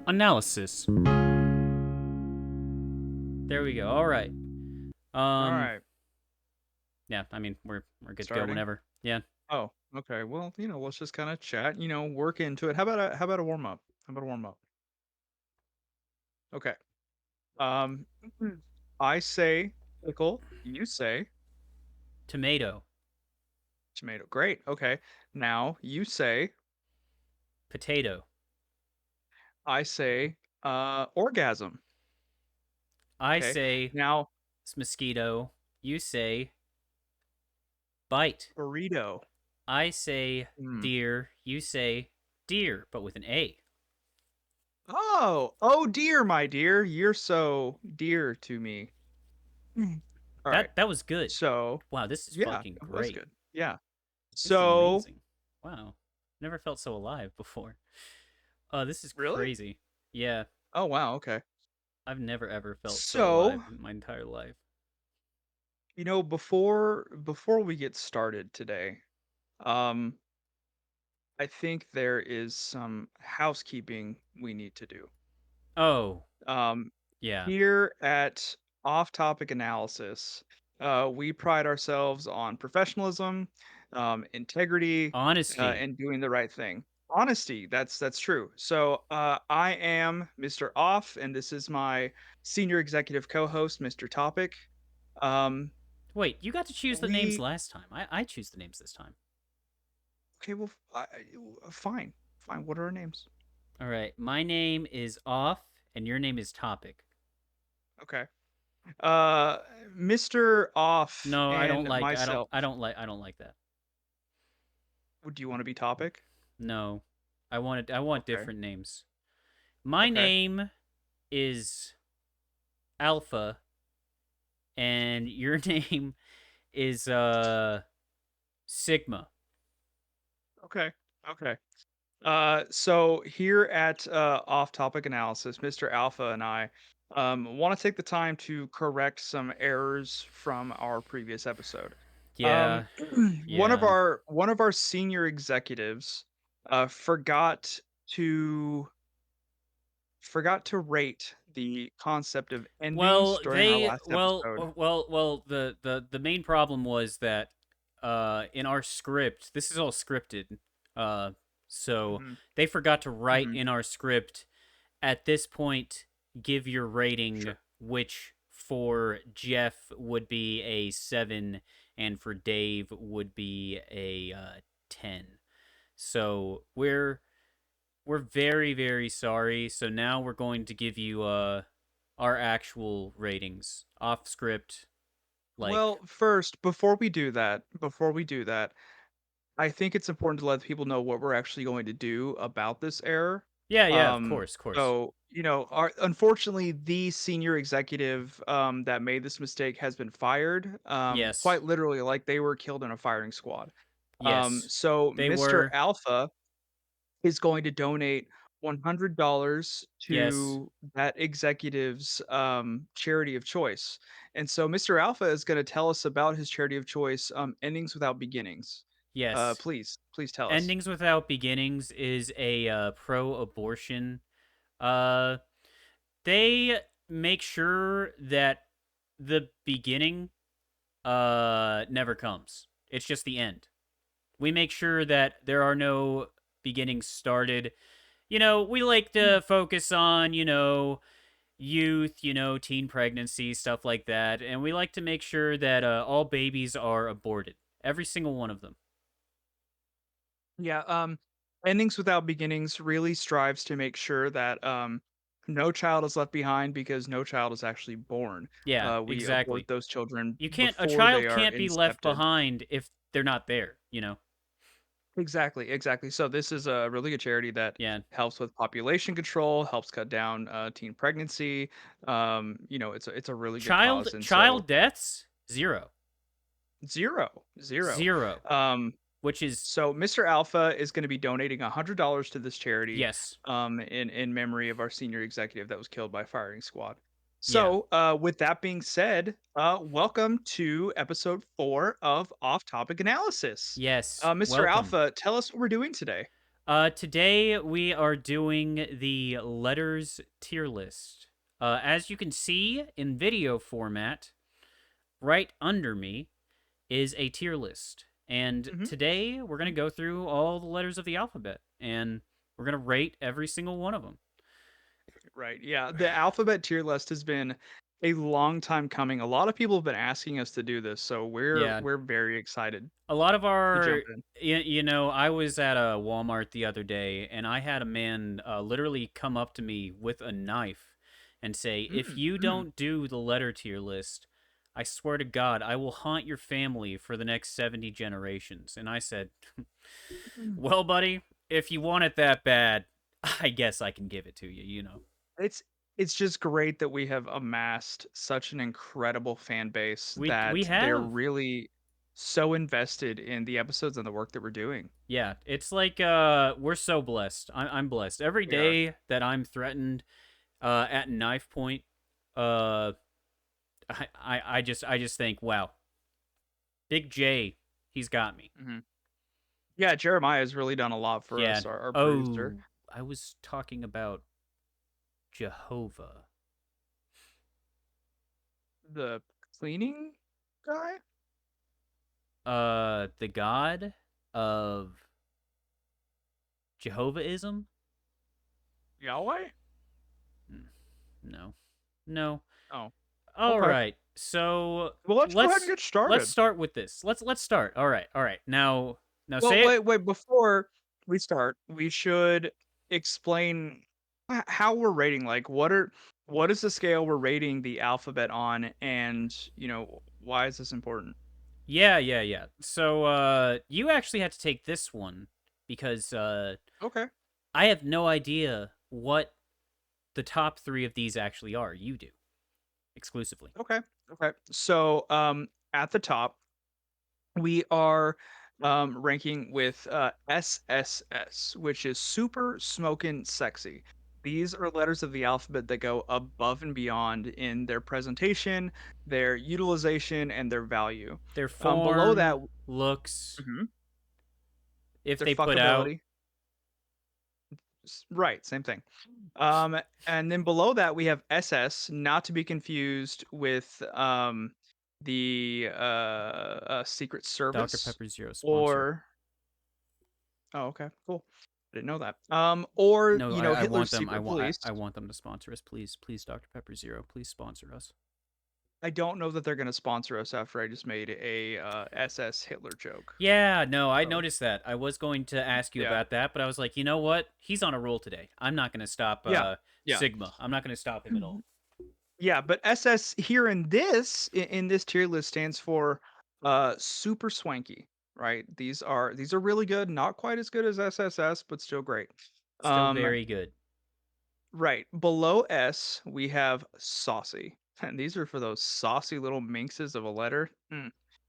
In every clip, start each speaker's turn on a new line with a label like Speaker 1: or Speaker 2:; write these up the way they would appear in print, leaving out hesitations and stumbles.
Speaker 1: Analysis. There we go. All right.
Speaker 2: All
Speaker 1: Um.
Speaker 2: right,
Speaker 1: Yeah. I mean, we're good to go
Speaker 2: starting.
Speaker 1: whenever. Yeah.
Speaker 2: Oh, okay. Well, let's just kind of chat. Work into it. How about a warm up? How about a warm up? Okay. Um, I say pickle. You say
Speaker 1: Tomato.
Speaker 2: tomato. Great. Okay. Now you say.
Speaker 1: Potato.
Speaker 2: I say orgasm.
Speaker 1: I
Speaker 2: Okay.
Speaker 1: say
Speaker 2: Now
Speaker 1: mosquito. You say bite.
Speaker 2: burrito.
Speaker 1: I say
Speaker 2: Hmm.
Speaker 1: deer. You say deer, but with an A.
Speaker 2: Oh dear, my dear, you're so dear to me. All right.
Speaker 1: That was good.
Speaker 2: So
Speaker 1: Wow, this is
Speaker 2: yeah,
Speaker 1: fucking
Speaker 2: it was
Speaker 1: great.
Speaker 2: good. Yeah.
Speaker 1: This is
Speaker 2: So
Speaker 1: amazing. Wow. Never felt so alive before. This is
Speaker 2: really?
Speaker 1: crazy. Yeah,
Speaker 2: Oh wow. Okay.
Speaker 1: I've never ever felt so alive
Speaker 2: So,
Speaker 1: in my entire life.
Speaker 2: before we get started today, um, I think there is some housekeeping we need to do.
Speaker 1: Oh,
Speaker 2: Um,
Speaker 1: yeah.
Speaker 2: Here at Off Topic Analysis, we pride ourselves on professionalism, integrity,
Speaker 1: Honesty.
Speaker 2: and doing the right thing. Honesty, that's true. So, I am Mr. Off, and this is my senior executive co-host, Mr. Topic. Um,
Speaker 1: Wait, you got to choose the names
Speaker 2: we
Speaker 1: last time. I choose the names this time.
Speaker 2: Okay, well, fine, fine. What are our names?
Speaker 1: All right. My name is Off, and your name is Topic.
Speaker 2: Okay. Uh, Mr. Off
Speaker 1: No, I don't
Speaker 2: and
Speaker 1: like.
Speaker 2: myself.
Speaker 1: I don't like that.
Speaker 2: Do you want to be Topic?
Speaker 1: No, I want
Speaker 2: Okay.
Speaker 1: different names. My
Speaker 2: Okay.
Speaker 1: name is Alpha, and your name is Sigma.
Speaker 2: Okay. Okay. So here at Off Topic Analysis, Mr. Alpha and I want to take the time to correct some errors from our previous episode. Um,
Speaker 1: Yeah,
Speaker 2: one of
Speaker 1: yeah.
Speaker 2: our senior executives forgot to rate the concept of endings
Speaker 1: Well,
Speaker 2: during our last episode.
Speaker 1: the main problem was that in our script, this is all scripted. Uh so
Speaker 2: Hmm.
Speaker 1: they forgot to write
Speaker 2: Hmm.
Speaker 1: in our script at this point give your rating,
Speaker 2: Sure.
Speaker 1: which for Jeff would be a 7 and for Dave would be a 10. So we're very very sorry. So now we're going to give you our actual ratings off script. Like,
Speaker 2: Well, first, before we do that, I think it's important to let people know what we're actually going to do about this error.
Speaker 1: yeah, yeah, of course.
Speaker 2: So, unfortunately, the senior executive that made this mistake has been fired.
Speaker 1: Yes,
Speaker 2: Quite literally, like they were killed in a firing squad.
Speaker 1: yes,
Speaker 2: So
Speaker 1: they
Speaker 2: Mr.
Speaker 1: were.
Speaker 2: Alpha is going to donate $100
Speaker 1: Yes,
Speaker 2: to that executive's charity of choice. And so Mr. Alpha is going to tell us about his charity of choice, Endings Without Beginnings.
Speaker 1: yes.
Speaker 2: Please tell us.
Speaker 1: Endings Without Beginnings is a pro-abortion. Uh, they make sure that the beginning never comes. It's just the end. We make sure that there are no beginnings started. We like to focus on, youth, teen pregnancy, stuff like that. And we like to make sure that all babies are aborted. Every single one of them.
Speaker 2: Yeah, Endings Without Beginnings really strives to make sure that no child is left behind because no child is actually born.
Speaker 1: Yeah,
Speaker 2: We abort
Speaker 1: exactly.
Speaker 2: those children
Speaker 1: A
Speaker 2: before they
Speaker 1: child
Speaker 2: are
Speaker 1: can't be left
Speaker 2: incepted.
Speaker 1: behind if they're not there.
Speaker 2: Exactly, exactly. So this is a really good charity that
Speaker 1: Yeah.
Speaker 2: helps with population control, helps cut down teen pregnancy. It's a really good cause, and so
Speaker 1: Child deaths? Zero.
Speaker 2: zero, zero.
Speaker 1: Zero.
Speaker 2: Um,
Speaker 1: Which is,
Speaker 2: so Mr. Alpha is going to be donating $100 to this charity,
Speaker 1: yes.
Speaker 2: in memory of our senior executive that was killed by firing squad.
Speaker 1: Yeah.
Speaker 2: So, with that being said, welcome to episode 4 of Off Topic Analysis.
Speaker 1: Yes.
Speaker 2: Mr.
Speaker 1: Welcome.
Speaker 2: Alpha, tell us what we're doing today.
Speaker 1: Today we are doing the letters tier list. As you can see in video format, right under me is a tier list. And
Speaker 2: Mhm.
Speaker 1: today we're going to go through all the letters of the alphabet and we're going to rate every single one of them.
Speaker 2: Right. Yeah. The alphabet tier list has been a long time coming. A lot of people have been asking us to do this, so we're
Speaker 1: Yeah,
Speaker 2: we're very excited
Speaker 1: a lot of
Speaker 2: to jump
Speaker 1: our
Speaker 2: in.
Speaker 1: I was at a Walmart the other day and I had a man literally come up to me with a knife and say, if
Speaker 2: Mm,
Speaker 1: you
Speaker 2: mm,
Speaker 1: don't do the letter tier list, I swear to God, I will haunt your family for the next 70 generations. And I said,
Speaker 2: mm.
Speaker 1: well, buddy, if you want it that bad, I guess I can give it to you.
Speaker 2: It's it's just great that we have amassed such an incredible fan base
Speaker 1: We
Speaker 2: that they're
Speaker 1: have.
Speaker 2: really so invested in the episodes and the work that we're doing.
Speaker 1: Yeah, it's like we're so blessed. I'm blessed. Every
Speaker 2: We are.
Speaker 1: day that I'm threatened at knife point, uh I just think, wow, Big J, he's got me.
Speaker 2: Mhm. Yeah, Jeremiah has really done a lot for
Speaker 1: Yeah.
Speaker 2: us, our producer.
Speaker 1: Oh, I was talking about Jehovah.
Speaker 2: The cleaning guy?
Speaker 1: The god of Jehovahism?
Speaker 2: Yahweh?
Speaker 1: Hmm, No. No.
Speaker 2: Oh,
Speaker 1: All
Speaker 2: okay.
Speaker 1: right. So,
Speaker 2: Well, let's go ahead and
Speaker 1: let's
Speaker 2: get
Speaker 1: let's
Speaker 2: started.
Speaker 1: start with this. Let's start. All right. All right. Now
Speaker 2: Well,
Speaker 1: say it.
Speaker 2: wait, before we start, we should explain how we're rating. Like, what is the scale we're rating the alphabet on, and why is this important?
Speaker 1: Yeah, yeah, yeah. So, you actually had to take this one because
Speaker 2: Okay,
Speaker 1: I have no idea what the top 3 of these actually are. You do exclusively.
Speaker 2: okay, okay. So, at the top, we are ranking with SSS, which is super smoking sexy. These are letters of the alphabet that go above and beyond in their presentation, their utilization, and their value.
Speaker 1: Their
Speaker 2: Below that,
Speaker 1: form, looks,
Speaker 2: mhm,
Speaker 1: if
Speaker 2: their
Speaker 1: they put out.
Speaker 2: fuckability. Right, same thing. And then below that, we have SS, not to be confused with the Secret
Speaker 1: Dr.
Speaker 2: Service
Speaker 1: Pepper Zero sponsor.
Speaker 2: or oh, okay, cool. I didn't know that. Or
Speaker 1: No, I want
Speaker 2: Hitler's
Speaker 1: them.
Speaker 2: secret police.
Speaker 1: I want them to sponsor us, please, please, Dr. Pepper Zero, please sponsor us.
Speaker 2: I don't know that they're gonna sponsor us after I just made a SS Hitler joke.
Speaker 1: Yeah, no, I
Speaker 2: So
Speaker 1: noticed that. I was going to ask you
Speaker 2: yeah,
Speaker 1: about that, but I was like, you know what? He's on a roll today. I'm not going to stop
Speaker 2: yeah, yeah,
Speaker 1: Sigma. I'm not going to stop him at all.
Speaker 2: yeah. But SS here in this tier list stands for super swanky. Right? These are really good. Not quite as good as SSS, but still great.
Speaker 1: Still
Speaker 2: Um,
Speaker 1: very good.
Speaker 2: Right. Below S, we have saucy. And these are for those saucy little minxes of a letter.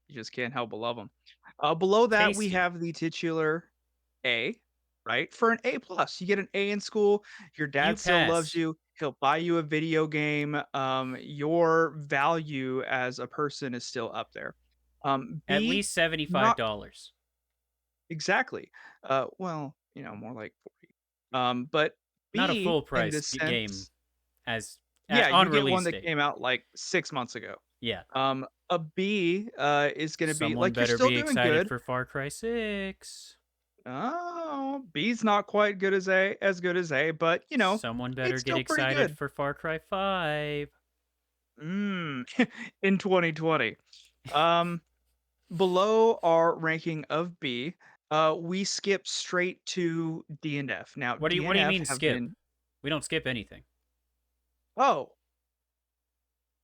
Speaker 2: You just can't help but love them. Below that, we
Speaker 1: Tasty.
Speaker 2: have the titular A, right? For an A plus, you get an A in school. Your
Speaker 1: You
Speaker 2: dad still loves
Speaker 1: pass
Speaker 2: you. He'll buy you a video game. Your value as a person is still up there.
Speaker 1: at
Speaker 2: B,
Speaker 1: least
Speaker 2: not
Speaker 1: $75.
Speaker 2: exactly. Well, more like 40. But
Speaker 1: Not a
Speaker 2: B,
Speaker 1: full
Speaker 2: in
Speaker 1: price
Speaker 2: this
Speaker 1: game
Speaker 2: sense,
Speaker 1: as
Speaker 2: yeah,
Speaker 1: on
Speaker 2: you get one
Speaker 1: release
Speaker 2: that
Speaker 1: date.
Speaker 2: came out, like, 6 months ago.
Speaker 1: Yeah.
Speaker 2: A B, is gonna be
Speaker 1: Someone
Speaker 2: like, you're
Speaker 1: better
Speaker 2: still
Speaker 1: be
Speaker 2: doing
Speaker 1: excited
Speaker 2: good.
Speaker 1: for Far Cry 6.
Speaker 2: Oh, B's not quite good as good as A, but,
Speaker 1: Someone better
Speaker 2: it's
Speaker 1: get
Speaker 2: still pretty
Speaker 1: excited
Speaker 2: good.
Speaker 1: for Far Cry 5.
Speaker 2: Mm, in 2020. Um, Below our ranking of B, we skip straight to D and F. Now, D
Speaker 1: What
Speaker 2: and
Speaker 1: do you
Speaker 2: F
Speaker 1: mean
Speaker 2: have
Speaker 1: skip?
Speaker 2: been
Speaker 1: We don't skip anything.
Speaker 2: oh,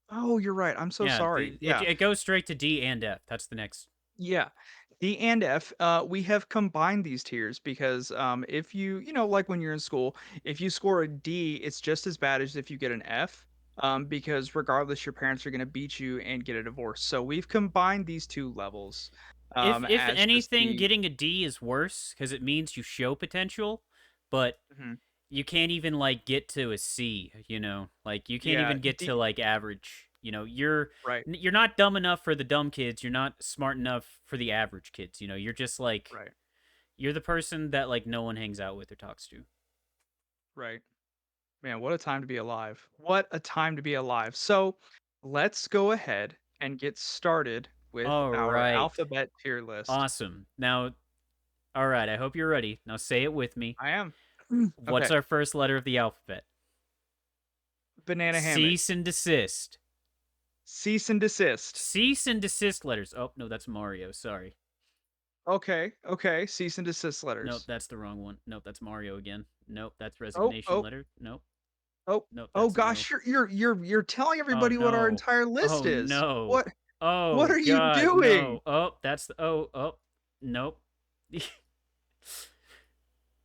Speaker 2: oh, you're right, I'm so
Speaker 1: Yeah,
Speaker 2: sorry. Yeah.
Speaker 1: it goes straight to D and F. That's the next.
Speaker 2: Yeah. D and F, we have combined these tiers because if like when you're in school, if you score a D, it's just as bad as if you get an F, because regardless, your parents are going to beat you and get a divorce. So we've combined these two levels
Speaker 1: If
Speaker 2: as just
Speaker 1: anything,
Speaker 2: the.
Speaker 1: getting a D is worse because it means you show potential, but
Speaker 2: Mhm.
Speaker 1: you can't even like get to a C. Like you can't
Speaker 2: Yeah,
Speaker 1: even get to
Speaker 2: D,
Speaker 1: like average.
Speaker 2: right,
Speaker 1: You're not dumb enough for the dumb kids. You're not smart enough for the average kids. You're just like
Speaker 2: right.
Speaker 1: You're the person that like no one hangs out with or talks to.
Speaker 2: Right. Man, what a time to be alive. What a time to be alive. So, let's go ahead and get started with
Speaker 1: All
Speaker 2: our
Speaker 1: right.
Speaker 2: alphabet tier list.
Speaker 1: Awesome. Now, all right, I hope you're ready. Now say it with me.
Speaker 2: I am.
Speaker 1: What's
Speaker 2: Okay.
Speaker 1: our first letter of the alphabet?
Speaker 2: Banana hammock.
Speaker 1: Cease and desist.
Speaker 2: Cease and desist.
Speaker 1: Cease and desist letters. Oh, no, that's Mario. Sorry.
Speaker 2: Okay. Okay. Cease and desist
Speaker 1: Nope,
Speaker 2: letters.
Speaker 1: that's the wrong one. Nope, that's Mario again. Nope, that's
Speaker 2: Oh,
Speaker 1: resignation
Speaker 2: oh,
Speaker 1: letter. Nope.
Speaker 2: oh,
Speaker 1: Nope,
Speaker 2: oh
Speaker 1: that's no.
Speaker 2: gosh, you're telling
Speaker 1: Oh
Speaker 2: everybody what our
Speaker 1: no.
Speaker 2: entire list
Speaker 1: Oh
Speaker 2: is.
Speaker 1: no.
Speaker 2: What
Speaker 1: Oh
Speaker 2: are you
Speaker 1: god,
Speaker 2: doing?
Speaker 1: no. Oh, that's the oh. Nope.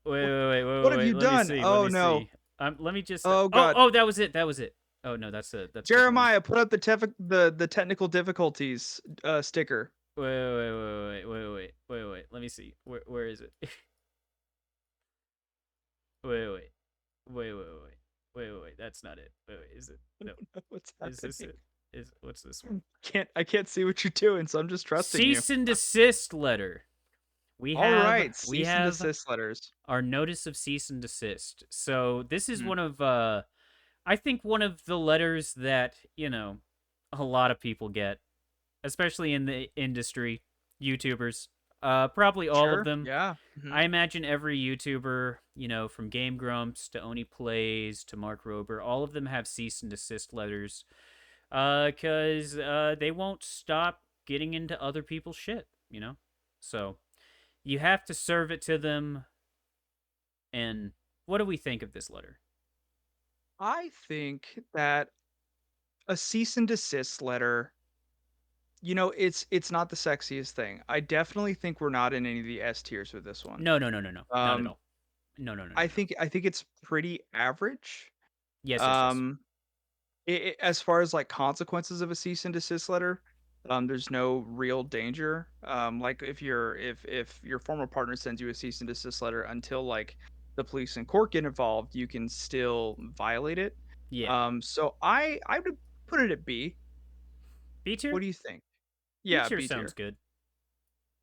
Speaker 2: What have you
Speaker 1: Wait. Let me
Speaker 2: done?
Speaker 1: see. Let
Speaker 2: Oh
Speaker 1: me
Speaker 2: no.
Speaker 1: see. Let me just
Speaker 2: Oh god.
Speaker 1: that was it. That was it. Oh no, that's a different one.
Speaker 2: Jeremiah, put up the technical difficulties sticker.
Speaker 1: Wait. Let me see. Where is it? wait, wait. Wait. That's not it. Is it? No.
Speaker 2: What's
Speaker 1: Is this
Speaker 2: happening?
Speaker 1: it? Is what's this one?
Speaker 2: I can't see what you're doing, so I'm just trusting you.
Speaker 1: Cease and desist letter. We
Speaker 2: All
Speaker 1: have
Speaker 2: right,
Speaker 1: we
Speaker 2: cease and
Speaker 1: have
Speaker 2: desist letters.
Speaker 1: our notice of cease and desist. So this is
Speaker 2: Mhm.
Speaker 1: one of I think one of the letters that, a lot of people get, especially in the industry, YouTubers. Probably all of
Speaker 2: Sure.
Speaker 1: them.
Speaker 2: Yeah. Mhm.
Speaker 1: I imagine every YouTuber, from Game Grumps to Oni Plays to Mark Rober, all of them have cease and desist letters. Cause they won't stop getting into other people's shit. So you have to serve it to them. And what do we think of this letter?
Speaker 2: I think that a cease and desist letter, it's not the sexiest thing. I definitely think we're not in any of the S tiers with this one.
Speaker 1: No, not at
Speaker 2: Um,
Speaker 1: all. No.
Speaker 2: I think it's pretty average.
Speaker 1: Yes.
Speaker 2: Um, as far as like consequences of a cease and desist letter, there's no real danger. Like if your former partner sends you a cease and desist letter until like the police and court get involved, you can still violate it.
Speaker 1: Yeah.
Speaker 2: So I would put it at B.
Speaker 1: B
Speaker 2: What
Speaker 1: tier?
Speaker 2: do you think?
Speaker 1: B
Speaker 2: Yeah,
Speaker 1: tier
Speaker 2: B
Speaker 1: sounds
Speaker 2: tier.
Speaker 1: good.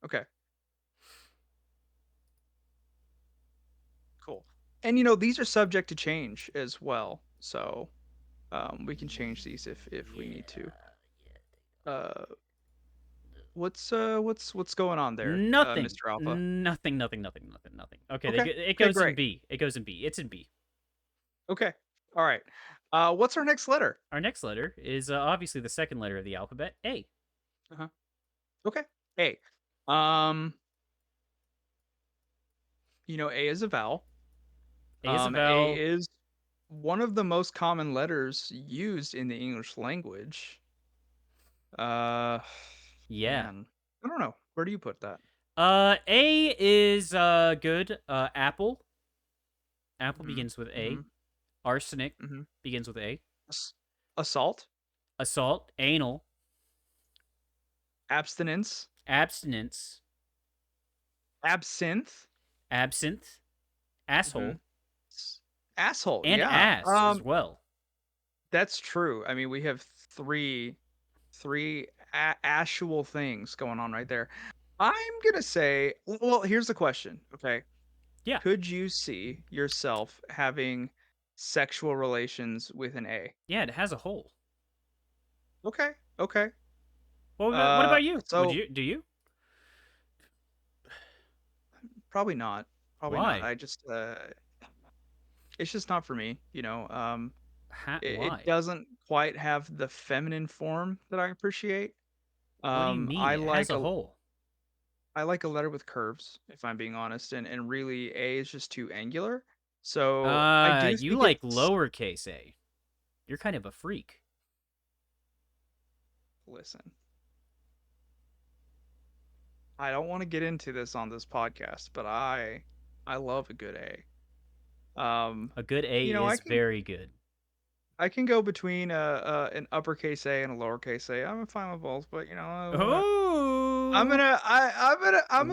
Speaker 2: Okay, cool. And these are subject to change as well, so we can change these if we need to. Uh, what's going on there,
Speaker 1: Nothing.
Speaker 2: Mr. Alpha?
Speaker 1: Nothing. Okay,
Speaker 2: Okay.
Speaker 1: it
Speaker 2: Okay,
Speaker 1: goes in
Speaker 2: great.
Speaker 1: B. It goes in B. It's in B.
Speaker 2: Okay. All right. What's our next letter?
Speaker 1: Our next letter is obviously the second letter of the alphabet, A.
Speaker 2: Uh-huh. Okay. A. Um, A is a vowel.
Speaker 1: A is a
Speaker 2: A
Speaker 1: vowel.
Speaker 2: is one of the most common letters used in the English language. Uh,
Speaker 1: Yeah.
Speaker 2: man, I don't know. Where do you put that?
Speaker 1: A is good. Apple. Apple
Speaker 2: Mm-hmm.
Speaker 1: begins with
Speaker 2: Mm-hmm.
Speaker 1: A. Arsenic
Speaker 2: Mm-hmm.
Speaker 1: begins with A.
Speaker 2: Assault,
Speaker 1: Assault. Anal.
Speaker 2: abstinence,
Speaker 1: Abstinence.
Speaker 2: absinthe,
Speaker 1: Absinthe.
Speaker 2: mm-hmm.
Speaker 1: Asshole.
Speaker 2: Asshole.
Speaker 1: And
Speaker 2: Yeah.
Speaker 1: ass as well.
Speaker 2: That's true. I mean, we have three actual things going on right there. I'm gonna say, well, here's the question. Okay,
Speaker 1: Yeah.
Speaker 2: could you see yourself having sexual relations with an A?
Speaker 1: Yeah, it has a hole.
Speaker 2: Okay, okay.
Speaker 1: What about you? Would
Speaker 2: So
Speaker 1: you? Do you?
Speaker 2: probably not. Probably not.
Speaker 1: Why?
Speaker 2: It's just not for me. It
Speaker 1: Why?
Speaker 2: doesn't quite have the feminine form that I appreciate.
Speaker 1: What do you mean?
Speaker 2: I
Speaker 1: It has
Speaker 2: like
Speaker 1: a
Speaker 2: a
Speaker 1: hole.
Speaker 2: I like a letter with curves, if I'm being honest, and really A is just too angular. So I do
Speaker 1: You
Speaker 2: think
Speaker 1: like
Speaker 2: it's
Speaker 1: lowercase a. You're kind of a freak.
Speaker 2: listen. I don't want to get into this on this podcast, but I love a good A.
Speaker 1: A good A
Speaker 2: You know, I
Speaker 1: is
Speaker 2: can
Speaker 1: very good.
Speaker 2: I can go between an uppercase A and a lowercase A. I'm fine with both, but
Speaker 1: Oh,
Speaker 2: I'm gonna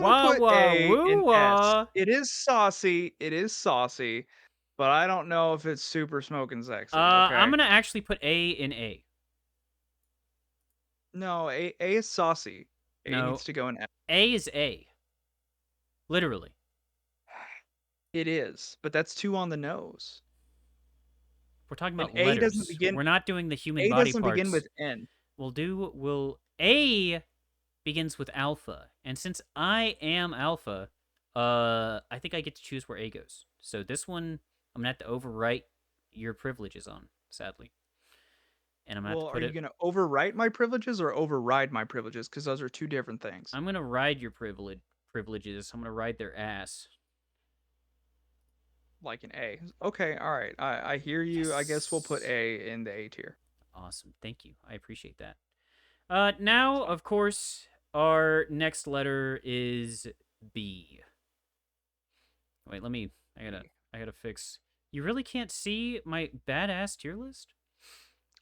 Speaker 1: wah
Speaker 2: put
Speaker 1: wah
Speaker 2: A
Speaker 1: woo
Speaker 2: in S.
Speaker 1: wah.
Speaker 2: It is saucy. It is saucy, but I don't know if it's super smoking sexy.
Speaker 1: I'm
Speaker 2: Okay.
Speaker 1: gonna actually put A in A.
Speaker 2: No, A is saucy. A needs
Speaker 1: No,
Speaker 2: to go in F.
Speaker 1: A is A. Literally.
Speaker 2: It is, but that's too on the nose.
Speaker 1: We're talking
Speaker 2: And
Speaker 1: about letters. We're not doing the human
Speaker 2: A
Speaker 1: body
Speaker 2: doesn't begin
Speaker 1: parts.
Speaker 2: with N.
Speaker 1: Will A begins with alpha, and since I am alpha, I think I get to choose where A goes. So this one, I'm gonna have to overwrite your privileges on, sadly, and I'm gonna have to
Speaker 2: Well, are
Speaker 1: put
Speaker 2: you
Speaker 1: it.
Speaker 2: gonna overwrite my privileges or override my privileges? Because those are two different things.
Speaker 1: I'm gonna ride your privileges. I'm gonna ride their ass.
Speaker 2: Like an A. Okay, all right. I hear you. I guess we'll put
Speaker 1: Yes.
Speaker 2: A in the A tier.
Speaker 1: Awesome. Thank you. I appreciate that. Now,
Speaker 2: So
Speaker 1: of course, our next letter is B. Wait, let me. I gotta.
Speaker 2: B.
Speaker 1: I gotta fix. You really can't see my badass tier list.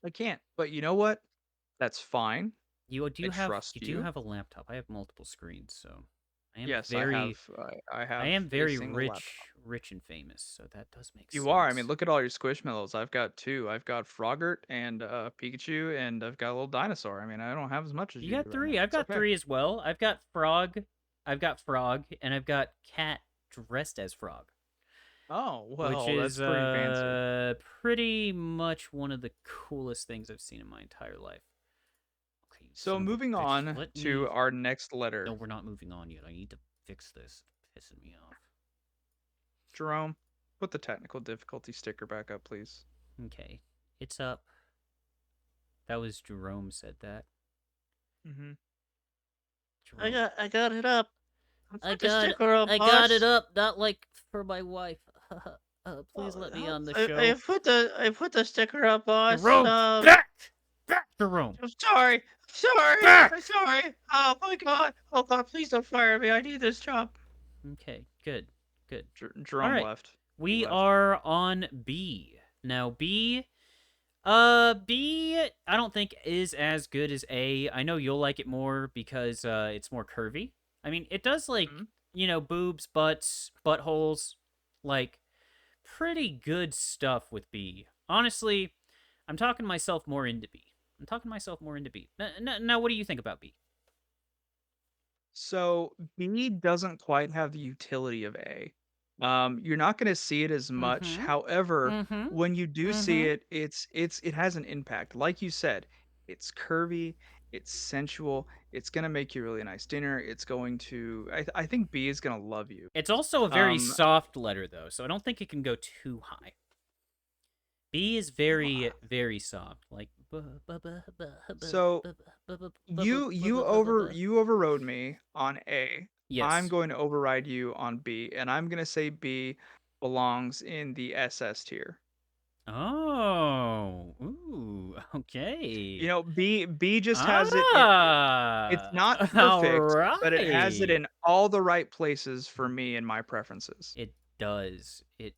Speaker 2: I can't. But you know what? That's fine.
Speaker 1: You do
Speaker 2: I
Speaker 1: you have
Speaker 2: trust
Speaker 1: you do
Speaker 2: you.
Speaker 1: have a laptop? I have multiple screens, so I am
Speaker 2: Yes, I have.
Speaker 1: very
Speaker 2: I
Speaker 1: I
Speaker 2: have
Speaker 1: am
Speaker 2: a
Speaker 1: very
Speaker 2: single laptop.
Speaker 1: rich and famous, so that does make
Speaker 2: You are. I mean,
Speaker 1: sense.
Speaker 2: look at all your Squishmallows. I've got two. I've got Frogurt and Pikachu, and I've got a little dinosaur. I mean, I don't have as much as
Speaker 1: You
Speaker 2: you
Speaker 1: got
Speaker 2: do right
Speaker 1: three.
Speaker 2: now.
Speaker 1: I've
Speaker 2: It's
Speaker 1: got
Speaker 2: okay.
Speaker 1: three as well. I've got frog, and I've got cat dressed as frog,
Speaker 2: Oh
Speaker 1: which
Speaker 2: well,
Speaker 1: is
Speaker 2: that's pretty fancy.
Speaker 1: pretty much one of the coolest things I've seen in my entire life. Okay, you
Speaker 2: So
Speaker 1: son of a
Speaker 2: moving
Speaker 1: bitch.
Speaker 2: on
Speaker 1: Let
Speaker 2: to
Speaker 1: me.
Speaker 2: our next
Speaker 1: No,
Speaker 2: letter,
Speaker 1: we're not moving on yet. I need to fix this. It's pissing me off.
Speaker 2: Jerome. Put the technical difficulty sticker back up, please.
Speaker 1: Okay, it's up. That was Jerome said that.
Speaker 2: Hmm.
Speaker 1: Jerome.
Speaker 3: I got it up. I put the sticker up,
Speaker 1: I got it
Speaker 3: boss.
Speaker 1: up. Not like for my wife. Please let me
Speaker 3: Oh,
Speaker 1: on the show.
Speaker 3: I put the sticker up, boss.
Speaker 1: Jerome, back, back, Jerome,
Speaker 3: I'm sorry. I'm sorry.
Speaker 1: back.
Speaker 3: I'm sorry. Oh my god. Oh god, please don't fire me. I need this job.
Speaker 1: Okay, good, good. All
Speaker 2: Jerome
Speaker 1: right,
Speaker 2: left. He
Speaker 1: we
Speaker 2: left.
Speaker 1: are on B now. B. I don't think is as good as A. I know you'll like it more because it's more curvy. I mean, it does like
Speaker 2: Mhm.
Speaker 1: boobs, butts, buttholes, like pretty good stuff with B. Honestly, I'm talking myself more into B. I'm talking myself more into B. Now, what do you think about B?
Speaker 2: So B doesn't quite have the utility of A. You're not going to see it as much.
Speaker 1: Mm-hmm.
Speaker 2: However,
Speaker 1: Mm-hmm.
Speaker 2: when you do see
Speaker 1: Mm-hmm.
Speaker 2: it, it has an impact. Like you said, it's curvy, it's sensual, it's going to make you a really nice dinner. It's going to I think B is going to love you.
Speaker 1: It's also a very
Speaker 2: Um
Speaker 1: soft letter, though, so I don't think it can go too high. B is very, very soft. Like
Speaker 2: so you overrode me on A. I'm
Speaker 1: yes.
Speaker 2: going to override you on B, and I'm going to say B belongs in the SS tier.
Speaker 1: Oh, ooh,
Speaker 2: You
Speaker 1: okay.
Speaker 2: know, B just has it's
Speaker 1: Ah,
Speaker 2: not
Speaker 1: all
Speaker 2: perfect, but it has it
Speaker 1: right.
Speaker 2: in all the right places for me and my preferences.
Speaker 1: It does. It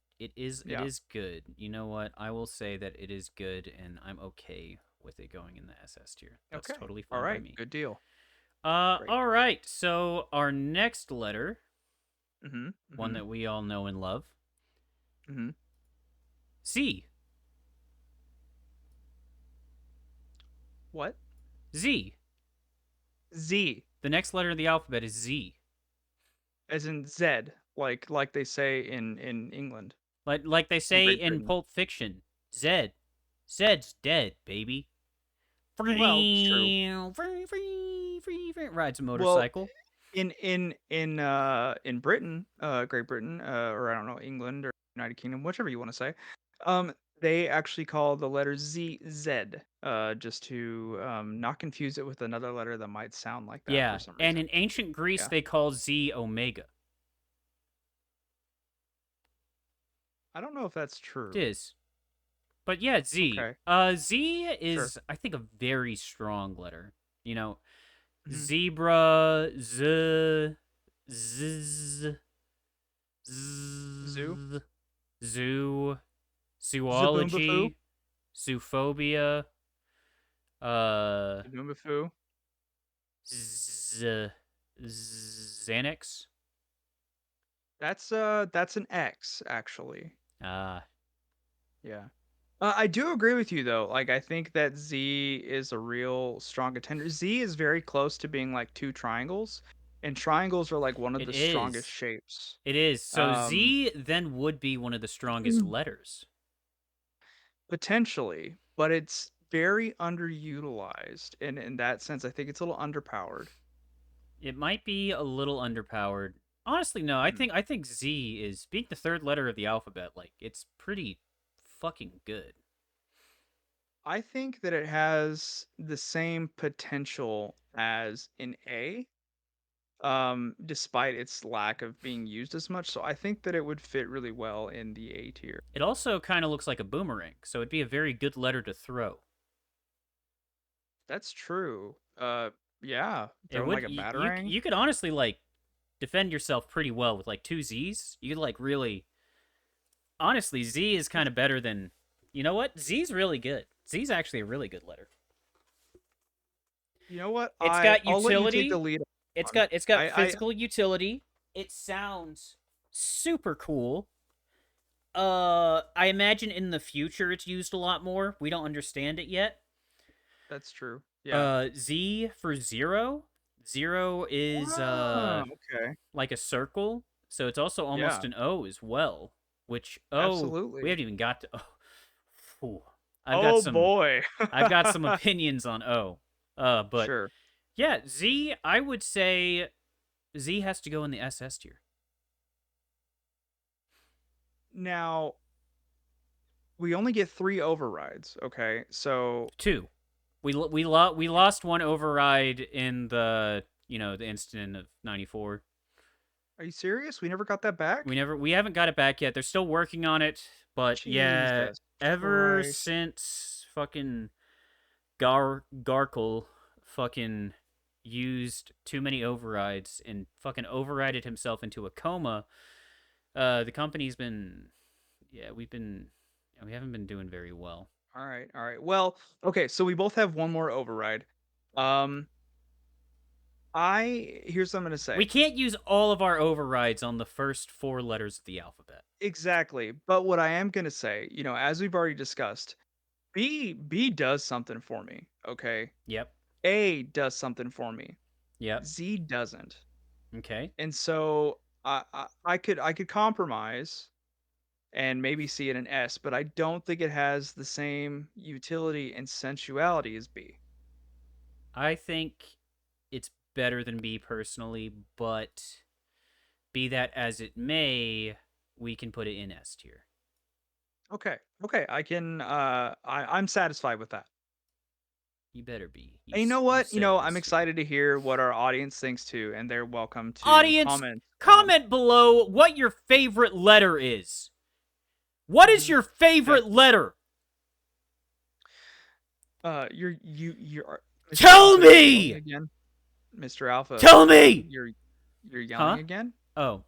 Speaker 2: Yeah.
Speaker 1: is good. You know what? I will say that it is good, and I'm okay with it going in the SS tier. That's
Speaker 2: Okay.
Speaker 1: totally
Speaker 2: All
Speaker 1: fine by
Speaker 2: right.
Speaker 1: me.
Speaker 2: Good deal. Great.
Speaker 1: All right. So our next letter,
Speaker 2: Mhm.
Speaker 1: one
Speaker 2: Mhm.
Speaker 1: that we all know and love,
Speaker 2: Mhm.
Speaker 1: Z.
Speaker 2: What?
Speaker 1: Z.
Speaker 2: Z
Speaker 1: The next letter in the alphabet is Z.
Speaker 2: as in Z, like they say in England
Speaker 1: Like they
Speaker 2: and
Speaker 1: say
Speaker 2: Great
Speaker 1: in
Speaker 2: Britain.
Speaker 1: Pulp Fiction, Zed. Zed's dead, baby.
Speaker 2: Well, it's true.
Speaker 1: Rides a
Speaker 2: Well,
Speaker 1: motorcycle.
Speaker 2: in Britain, Great Britain, or I don't know, England or United Kingdom, whichever you want to say, they actually call the letter Z Z, just to not confuse it with another letter that might sound like that for
Speaker 1: Yeah,
Speaker 2: some
Speaker 1: and
Speaker 2: reason.
Speaker 1: in ancient Greece
Speaker 2: Yeah,
Speaker 1: they call Z Omega.
Speaker 2: I don't know if that's
Speaker 1: It
Speaker 2: true.
Speaker 1: is. But yeah, Z.
Speaker 2: Okay,
Speaker 1: Z
Speaker 2: sure.
Speaker 1: is I think a very strong letter. You know,
Speaker 2: Hmm.
Speaker 1: zebra, z,
Speaker 2: Zoo,
Speaker 1: z, zoo,
Speaker 2: Zaboombafoo,
Speaker 1: zoology, zoophobia, uh,
Speaker 2: Zaboombafoo.
Speaker 1: z, Xanax.
Speaker 2: That's an X actually.
Speaker 1: Ah,
Speaker 2: Yeah. I do agree with you though. Like I think that Z is a real strong contender. Z is very close to being like two triangles, and triangles are like one of
Speaker 1: It
Speaker 2: the strongest
Speaker 1: is.
Speaker 2: shapes.
Speaker 1: It is. So
Speaker 2: Um,
Speaker 1: Z then would be one of the strongest letters.
Speaker 2: Potentially, but it's very underutilized, and in that sense, I think it's a little underpowered.
Speaker 1: It might be a little underpowered. Honestly, no. I
Speaker 2: Mhm.
Speaker 1: think I think Z is being the third letter of the alphabet. Like it's pretty fucking good.
Speaker 2: I think that it has the same potential as an A, despite its lack of being used as much. So I think that it would fit really well in the A tier.
Speaker 1: It also kind of looks like a boomerang, so it'd be a very good letter to throw.
Speaker 2: That's true. Yeah,
Speaker 1: It
Speaker 2: throwing like
Speaker 1: would
Speaker 2: a batarang.
Speaker 1: you could honestly like defend yourself pretty well with like two Z's. You could like really honestly Z is kind of better than you know what Z's really good. Z's actually a really good letter.
Speaker 2: You know what?
Speaker 1: It's got
Speaker 2: I'll let you take the
Speaker 1: utility.
Speaker 2: lead
Speaker 1: It's
Speaker 2: on.
Speaker 1: got
Speaker 2: I
Speaker 1: physical utility. It sounds super cool. I imagine in the future it's used a lot more. We don't understand it yet.
Speaker 2: That's true. Yeah.
Speaker 1: Z for zero. Zero is
Speaker 2: Okay.
Speaker 1: like a circle, so it's also almost
Speaker 2: Yeah,
Speaker 1: an O as well. Which O we
Speaker 2: absolutely.
Speaker 1: haven't even got to. Oh, phew. I've got
Speaker 2: Oh
Speaker 1: some
Speaker 2: boy.
Speaker 1: I've got some opinions on O. But
Speaker 2: Sure.
Speaker 1: yeah, Z. I would say Z has to go in the SS tier.
Speaker 2: Now, we only get 3 overrides, okay? So,
Speaker 1: Two. We lost one override in the the incident of '94.
Speaker 2: are you serious? We never got that back?
Speaker 1: We haven't got it back yet. They're still working on it, but yeah,
Speaker 2: Jesus
Speaker 1: ever
Speaker 2: Christ.
Speaker 1: since fucking Garkle fucking used too many overrides and fucking overrided himself into a coma, the company's been yeah, we haven't been doing very well.
Speaker 2: All right, all right. Well, okay, so we both have one more override. Um, here's what I'm gonna
Speaker 1: We
Speaker 2: say.
Speaker 1: can't use all of our overrides on the first four letters of the alphabet.
Speaker 2: Exactly. But what I am gonna say, as we've already discussed, B does something for me, okay?
Speaker 1: Yep.
Speaker 2: A does something for me.
Speaker 1: Yep.
Speaker 2: Z doesn't.
Speaker 1: Okay.
Speaker 2: And so I could compromise and maybe see it in S, but I don't think it has the same utility and sensuality as B.
Speaker 1: I think it's better than B personally, but be that as it may, we can put it in S tier.
Speaker 2: Okay. Okay, I can I'm satisfied with that.
Speaker 1: You better be.
Speaker 2: And you know
Speaker 1: You
Speaker 2: what?
Speaker 1: said
Speaker 2: I'm
Speaker 1: S tier.
Speaker 2: excited to hear what our audience thinks too, and they're welcome to
Speaker 1: Audience,
Speaker 2: comment on.
Speaker 1: comment below what your favorite letter is. What is
Speaker 2: Mhm.
Speaker 1: your
Speaker 2: Yeah.
Speaker 1: favorite letter?
Speaker 2: You're Mr.
Speaker 1: Tell
Speaker 2: Alpha, you're yelling
Speaker 1: me.
Speaker 2: again. Mr. Alpha,
Speaker 1: Tell me.
Speaker 2: you're
Speaker 1: Huh?
Speaker 2: yelling again?
Speaker 1: Oh,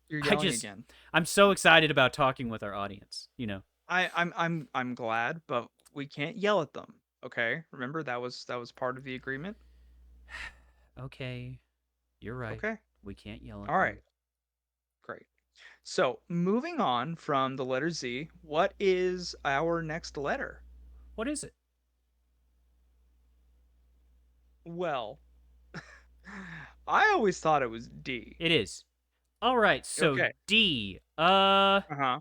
Speaker 2: You're
Speaker 1: I
Speaker 2: yelling
Speaker 1: just
Speaker 2: again.
Speaker 1: I'm so excited about talking with our audience, you know.
Speaker 2: I'm glad, but we can't yell at them. Okay? Remember that was part of the agreement?
Speaker 1: Okay, you're right.
Speaker 2: Okay.
Speaker 1: We can't yell at
Speaker 2: All
Speaker 1: them.
Speaker 2: right. Great. So, moving on from the letter Z, what is our next letter?
Speaker 1: What is it?
Speaker 2: Well, I always thought it was D.
Speaker 1: It is. All right, so
Speaker 2: Okay.
Speaker 1: D.
Speaker 2: Uh-huh.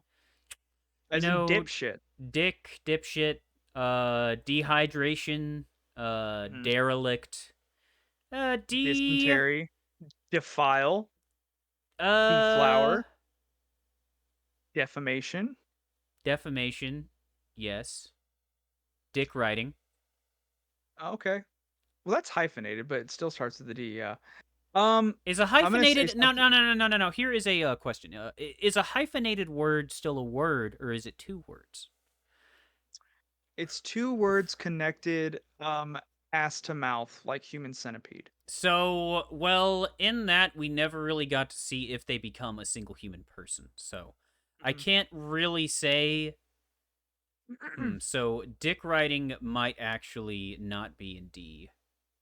Speaker 1: You
Speaker 2: As in
Speaker 1: know,
Speaker 2: dipshit.
Speaker 1: dipshit, dehydration,
Speaker 2: Mhm.
Speaker 1: derelict. D.
Speaker 2: Dysentery, defile,
Speaker 1: Uh,
Speaker 2: deflower, defamation.
Speaker 1: defamation. Yes. Dick writing.
Speaker 2: Okay. Well, that's hyphenated, but it still starts with the D, yeah.
Speaker 1: Is a
Speaker 2: I'm gonna say
Speaker 1: hyphenated? No,
Speaker 2: something.
Speaker 1: no, no, no, no, no, no. Here is a question. Is a hyphenated word still a word, or is it two words?
Speaker 2: It's two words connected, ass to mouth, like human centipede.
Speaker 1: So, well, in that we never really got to see if they become a single human person. So, I
Speaker 2: Mhm.
Speaker 1: can't really say. So, dick writing might actually not be in D.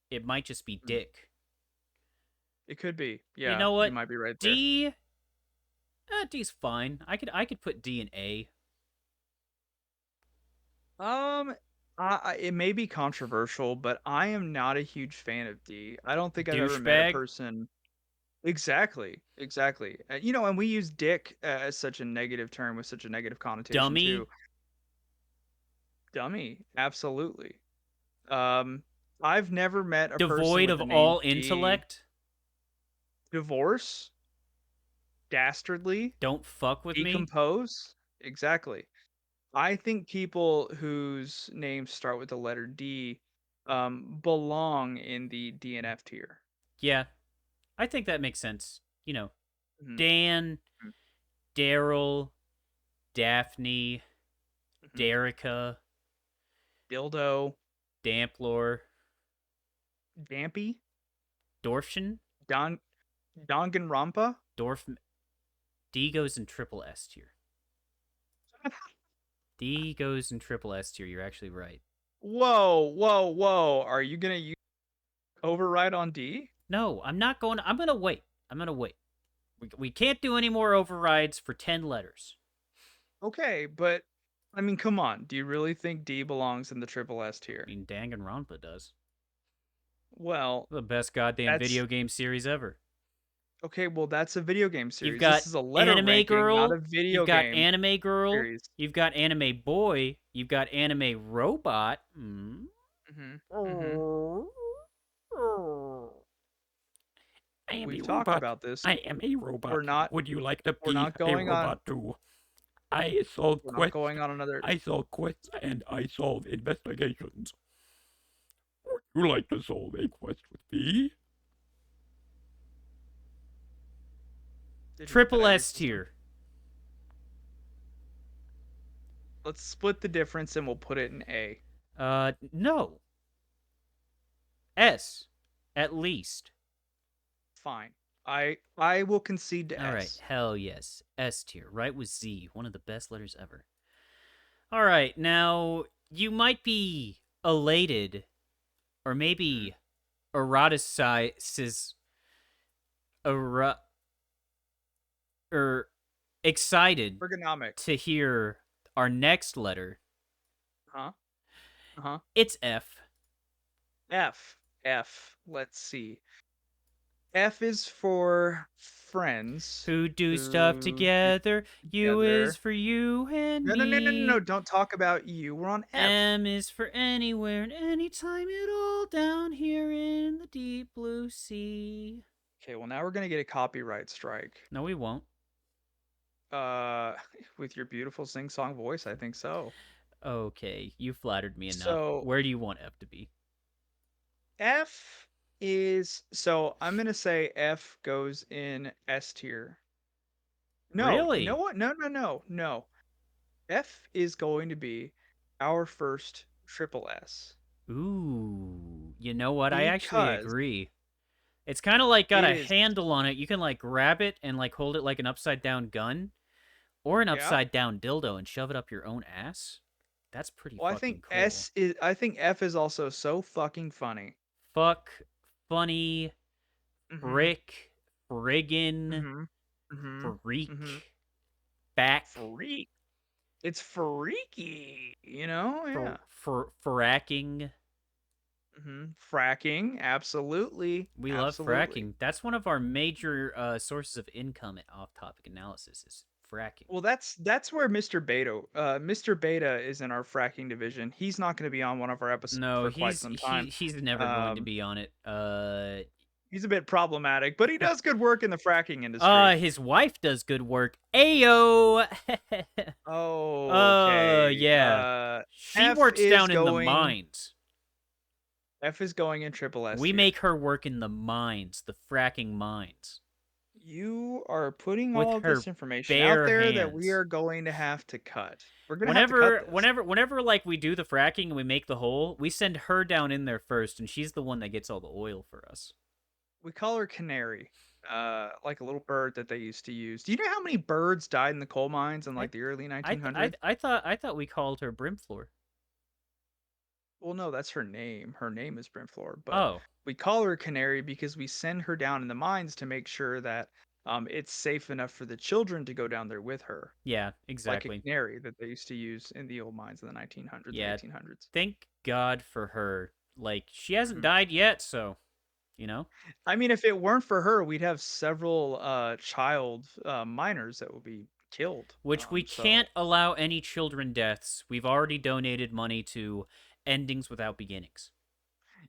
Speaker 1: It might just be
Speaker 2: Mm.
Speaker 1: dick.
Speaker 2: It could be.
Speaker 1: You
Speaker 2: Yeah,
Speaker 1: know
Speaker 2: you
Speaker 1: what?
Speaker 2: might be right there.
Speaker 1: D. D's fine. I could put D and A.
Speaker 2: Um, it may be controversial, but I am not a huge fan of D. I don't think I've ever met a
Speaker 1: Douchebag.
Speaker 2: person. Exactly, exactly. And we use dick as such a negative term with such a negative connotation
Speaker 1: Dummy,
Speaker 2: too. Dummy, absolutely. Um, I've never met a person
Speaker 1: devoid
Speaker 2: with
Speaker 1: of
Speaker 2: the name
Speaker 1: all
Speaker 2: D.
Speaker 1: intellect.
Speaker 2: Divorce, dastardly,
Speaker 1: Don't fuck with me.
Speaker 2: decompose. Exactly. I think people whose names start with the letter D belong in the DNF tier.
Speaker 1: Yeah, I think that makes sense. You know,
Speaker 2: Hmm.
Speaker 1: Dan, Daryl, Daphne,
Speaker 2: Hmm.
Speaker 1: Derica,
Speaker 2: Dildo,
Speaker 1: Damplor,
Speaker 2: Dampy,
Speaker 1: Dorfchen,
Speaker 2: Don, Danganronpa.
Speaker 1: Dorf. D goes in triple S tier. D goes in triple S tier. You're actually right.
Speaker 2: Whoa, whoa, whoa! Are you gonna use override on D?
Speaker 1: No, I'm not going. I'm gonna wait. I'm gonna wait. We can't do any more overrides for 10 letters.
Speaker 2: Okay, but I mean, come on. Do you really think D belongs in the triple S
Speaker 1: I
Speaker 2: tier?
Speaker 1: mean, Danganronpa does.
Speaker 2: Well,
Speaker 1: The best goddamn
Speaker 2: that's
Speaker 1: video game series ever.
Speaker 2: okay. Well, that's a video game
Speaker 1: You've
Speaker 2: series.
Speaker 1: got
Speaker 2: This is a letter
Speaker 1: Anime
Speaker 2: ranking, not a
Speaker 1: Girl. You've
Speaker 2: video
Speaker 1: got
Speaker 2: game
Speaker 1: Anime Girl.
Speaker 2: series.
Speaker 1: You've got Anime Boy. You've got Anime Robot.
Speaker 2: Hmm. Hmm.
Speaker 1: Oh. I am a
Speaker 2: We've talked
Speaker 1: robot.
Speaker 2: about this.
Speaker 1: I am a
Speaker 2: We're
Speaker 1: robot.
Speaker 2: not.
Speaker 1: Would you like to
Speaker 2: We're
Speaker 1: be
Speaker 2: not
Speaker 1: a
Speaker 2: going on.
Speaker 1: robot too? I solve
Speaker 2: We're not
Speaker 1: quests.
Speaker 2: going on another.
Speaker 1: I solve quests and I solve investigations. Would you like to solve a quest with me?
Speaker 2: Did you get that
Speaker 1: Triple
Speaker 2: out of your
Speaker 1: S
Speaker 2: system?
Speaker 1: tier.
Speaker 2: Let's split the difference and we'll put it in A.
Speaker 1: No. S. At least.
Speaker 2: Fine. I will concede to
Speaker 1: All right.
Speaker 2: S.
Speaker 1: Hell yes. S tier. Right with Z. One of the best letters ever. All right. Now, you might be elated or
Speaker 2: Hmm.
Speaker 1: maybe eroticizes. Ero- or excited
Speaker 2: Ergonomic.
Speaker 1: to hear our next letter.
Speaker 2: Huh? Uh-huh.
Speaker 1: It's F.
Speaker 2: F. F. Let's see. F is for friends
Speaker 1: Who do stuff
Speaker 2: who do
Speaker 1: together. U is
Speaker 2: together.
Speaker 1: for you and
Speaker 2: No, no, no, no, no, no.
Speaker 1: me.
Speaker 2: Don't talk about you. We're on F.
Speaker 1: M is for anywhere and anytime at all down here in the deep blue sea.
Speaker 2: Okay, well now we're gonna get a copyright strike.
Speaker 1: No, we won't.
Speaker 2: Uh, with your beautiful sing-song voice, I think so.
Speaker 1: Okay, you flattered me enough.
Speaker 2: So
Speaker 1: Where do you want F to be?
Speaker 2: F is so I'm gonna say F goes in S tier. No, you know
Speaker 1: Really?
Speaker 2: what? No, no, no, no. F is going to be our first triple S
Speaker 1: Ooh. You know what? I actually
Speaker 2: because
Speaker 1: agree. It's kind of like got
Speaker 2: it
Speaker 1: a
Speaker 2: is.
Speaker 1: handle on it. You can like grab it and like hold it like an upside down gun or an
Speaker 2: Yeah.
Speaker 1: upside down dildo and shove it up your own ass. That's pretty
Speaker 2: Well,
Speaker 1: fucking cool.
Speaker 2: I think F is also so fucking funny.
Speaker 1: Fuck, funny,
Speaker 2: Mm-hmm.
Speaker 1: frick, friggin',
Speaker 2: Mm-hmm. Mm-hmm. Mm-hmm.
Speaker 1: freak, back,
Speaker 2: Freak. It's freaky,
Speaker 1: for
Speaker 2: Yeah.
Speaker 1: fracking.
Speaker 2: Mm-hmm. Fracking, absolutely,
Speaker 1: We love
Speaker 2: absolutely.
Speaker 1: fracking. That's one of our major sources of income at off-topic analysis is fracking.
Speaker 2: Well, that's where Mr. Beta is in our fracking division. He's not going to be on one of our episodes
Speaker 1: No,
Speaker 2: for quite some time.
Speaker 1: he's never going to
Speaker 2: Um,
Speaker 1: be on it.
Speaker 2: he's a bit problematic, but he does good work in the fracking industry.
Speaker 1: His wife does good work. Ayo.
Speaker 2: Okay.
Speaker 1: Yeah. She works down in the mines.
Speaker 2: F is going in triple S
Speaker 1: We
Speaker 2: tier.
Speaker 1: make her work in the mines, the fracking mines,
Speaker 2: You are putting
Speaker 1: with
Speaker 2: all of
Speaker 1: her
Speaker 2: this information out
Speaker 1: bare
Speaker 2: there that we
Speaker 1: hands.
Speaker 2: are going to have to cut. We're going to have to cut this.
Speaker 1: Whenever like we do the fracking and we make the hole, we send her down in there first, and she's the one that gets all the oil for us.
Speaker 2: We call her Canary, like a little bird that they used to use. Do you know how many birds died in the coal mines in
Speaker 1: I
Speaker 2: like the early 1900s?
Speaker 1: I thought we called her Brimfloor.
Speaker 2: Well, no, that's her name. Her name is Brimfloor, but
Speaker 1: Oh,
Speaker 2: we call her Canary because we send her down in the mines to make sure that it's safe enough for the children to go down there with her,
Speaker 1: yeah,
Speaker 2: like a
Speaker 1: exactly.
Speaker 2: canary that they used to use in the old mines in the 1900s and
Speaker 1: Yeah,
Speaker 2: 1800s.
Speaker 1: thank God for her. Like she hasn't
Speaker 2: Mhm.
Speaker 1: died yet, so you know?
Speaker 2: I mean, if it weren't for her, we'd have several child minors that would be killed.
Speaker 1: Which we
Speaker 2: So
Speaker 1: can't allow any children deaths. We've already donated money to Endings Without Beginnings.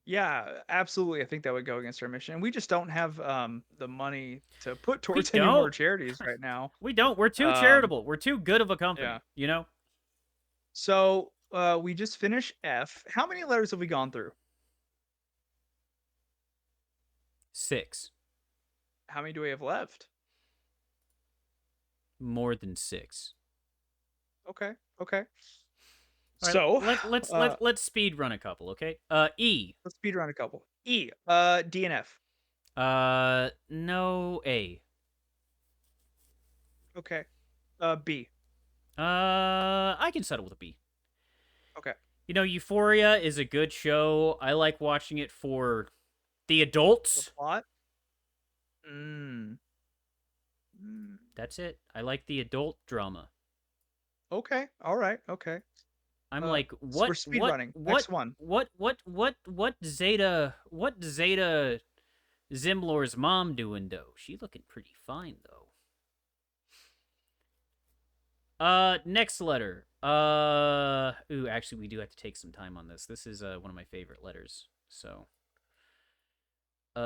Speaker 2: yeah, absolutely. I think that would go against our mission. We just don't have the money to put
Speaker 1: We
Speaker 2: towards any more
Speaker 1: don't.
Speaker 2: charities right now.
Speaker 1: We don't. We're too
Speaker 2: Um,
Speaker 1: charitable. We're too good of a
Speaker 2: yeah.
Speaker 1: company, you know?
Speaker 2: So we just finished F. How many letters have we gone through?
Speaker 1: 6.
Speaker 2: How many do we have left?
Speaker 1: More than 6.
Speaker 2: Okay. Okay.
Speaker 1: All right,
Speaker 2: So
Speaker 1: let's speed run a couple, okay? E.
Speaker 2: let's speed around a couple. E. D and F.
Speaker 1: No A.
Speaker 2: Okay. B.
Speaker 1: I can settle with a B.
Speaker 2: Okay.
Speaker 1: You know, Euphoria is a good show. I like watching it for the
Speaker 2: The
Speaker 1: adults.
Speaker 2: plot. Mm. Mm.
Speaker 1: That's it. I like the adult drama.
Speaker 2: Okay. All right. Okay.
Speaker 1: I'm like,
Speaker 2: So we're speed running. Next one.
Speaker 1: what Zeta Zimlor's mom doing though? She looking pretty fine though. Next letter. Ooh, actually, we do have to take some time on this. This is one of my favorite letters. So, uh,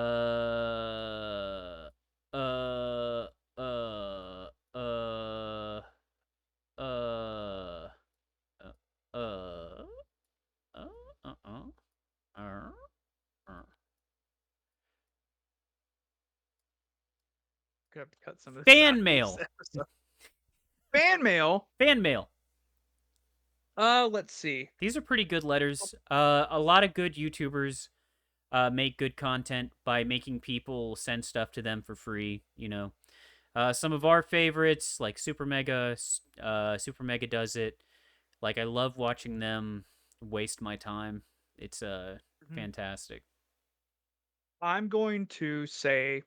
Speaker 1: uh, uh, uh, uh, uh, uh, uh, uh, uh, uh.
Speaker 2: Gonna have to cut some of this out
Speaker 1: Fan
Speaker 2: of this
Speaker 1: mail.
Speaker 2: episode. Fan mail.
Speaker 1: Fan mail.
Speaker 2: Let's see.
Speaker 1: These are pretty good letters. A lot of good YouTubers make good content by making people send stuff to them for free. You know, some of our favorites like Super Mega does it. Like I love watching them waste my time. It's
Speaker 2: Mhm.
Speaker 1: fantastic.
Speaker 2: I'm going to say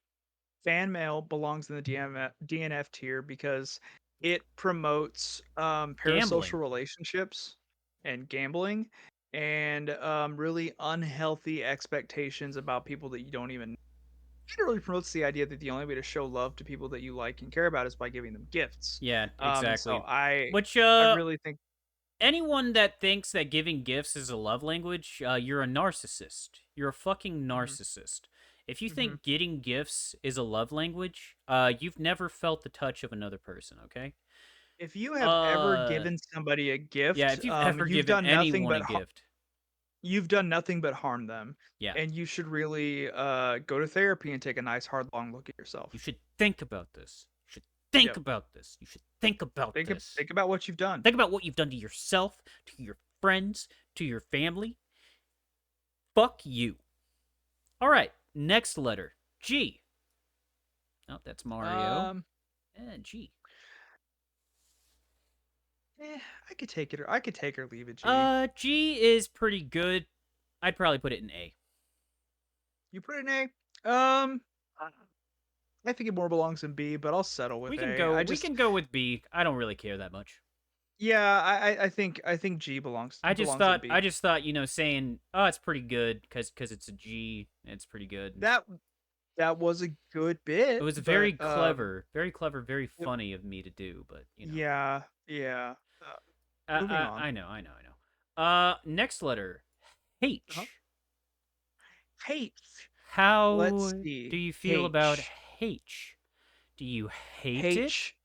Speaker 2: fan mail belongs in the DNF tier because it promotes
Speaker 1: Gambling.
Speaker 2: parasocial relationships and gambling and really unhealthy expectations about people that you don't even. It really promotes the idea that the only way to show love to people that you like and care about is by giving them gifts.
Speaker 1: Yeah,
Speaker 2: And so
Speaker 1: exactly. Which
Speaker 2: I really think.
Speaker 1: anyone that thinks that giving gifts is a love language, you're a narcissist. You're a fucking
Speaker 2: Mhm,
Speaker 1: narcissist. If you
Speaker 2: mhm.
Speaker 1: think getting gifts is a love language, you've never felt the touch of another person, okay?
Speaker 2: If you have ever
Speaker 1: Uh,
Speaker 2: given somebody a
Speaker 1: yeah,
Speaker 2: gift,
Speaker 1: if you've ever
Speaker 2: you've
Speaker 1: given
Speaker 2: done nothing
Speaker 1: anyone a
Speaker 2: but
Speaker 1: gift,
Speaker 2: you've done nothing but harm them,
Speaker 1: yeah,
Speaker 2: and you should really go to therapy and take a nice hard long look at
Speaker 1: you
Speaker 2: yourself.
Speaker 1: should think about this. You should think
Speaker 2: Yep.
Speaker 1: about this. You should think about this.
Speaker 2: Think about what you've done.
Speaker 1: Think about what you've done to yourself, to your friends, to your family. Fuck you. All right, next letter. G. Oh, that's Mario.
Speaker 2: Um,
Speaker 1: G.
Speaker 2: I could take it or I could take or leave it. G.
Speaker 1: G is pretty good. I'd probably put it in A.
Speaker 2: You put an A. I think it more belongs in B, but I'll settle with A. I
Speaker 1: We
Speaker 2: just
Speaker 1: can go with B. I don't really care that much.
Speaker 2: yeah, I think G belongs in
Speaker 1: I
Speaker 2: B.
Speaker 1: just thought, you know, saying, "Oh, it's pretty good" cuz it's a G, it's pretty good.
Speaker 2: That that was a good
Speaker 1: It
Speaker 2: bit,
Speaker 1: was
Speaker 2: but
Speaker 1: very clever, very
Speaker 2: it,
Speaker 1: funny of me to do, but, you know.
Speaker 2: yeah, yeah. Moving on.
Speaker 1: I know. Next letter.
Speaker 2: Uh-huh.
Speaker 1: H.
Speaker 2: H. Let's
Speaker 1: How do
Speaker 2: see.
Speaker 1: you feel about
Speaker 2: H.
Speaker 1: H? Do you hate it
Speaker 2: H.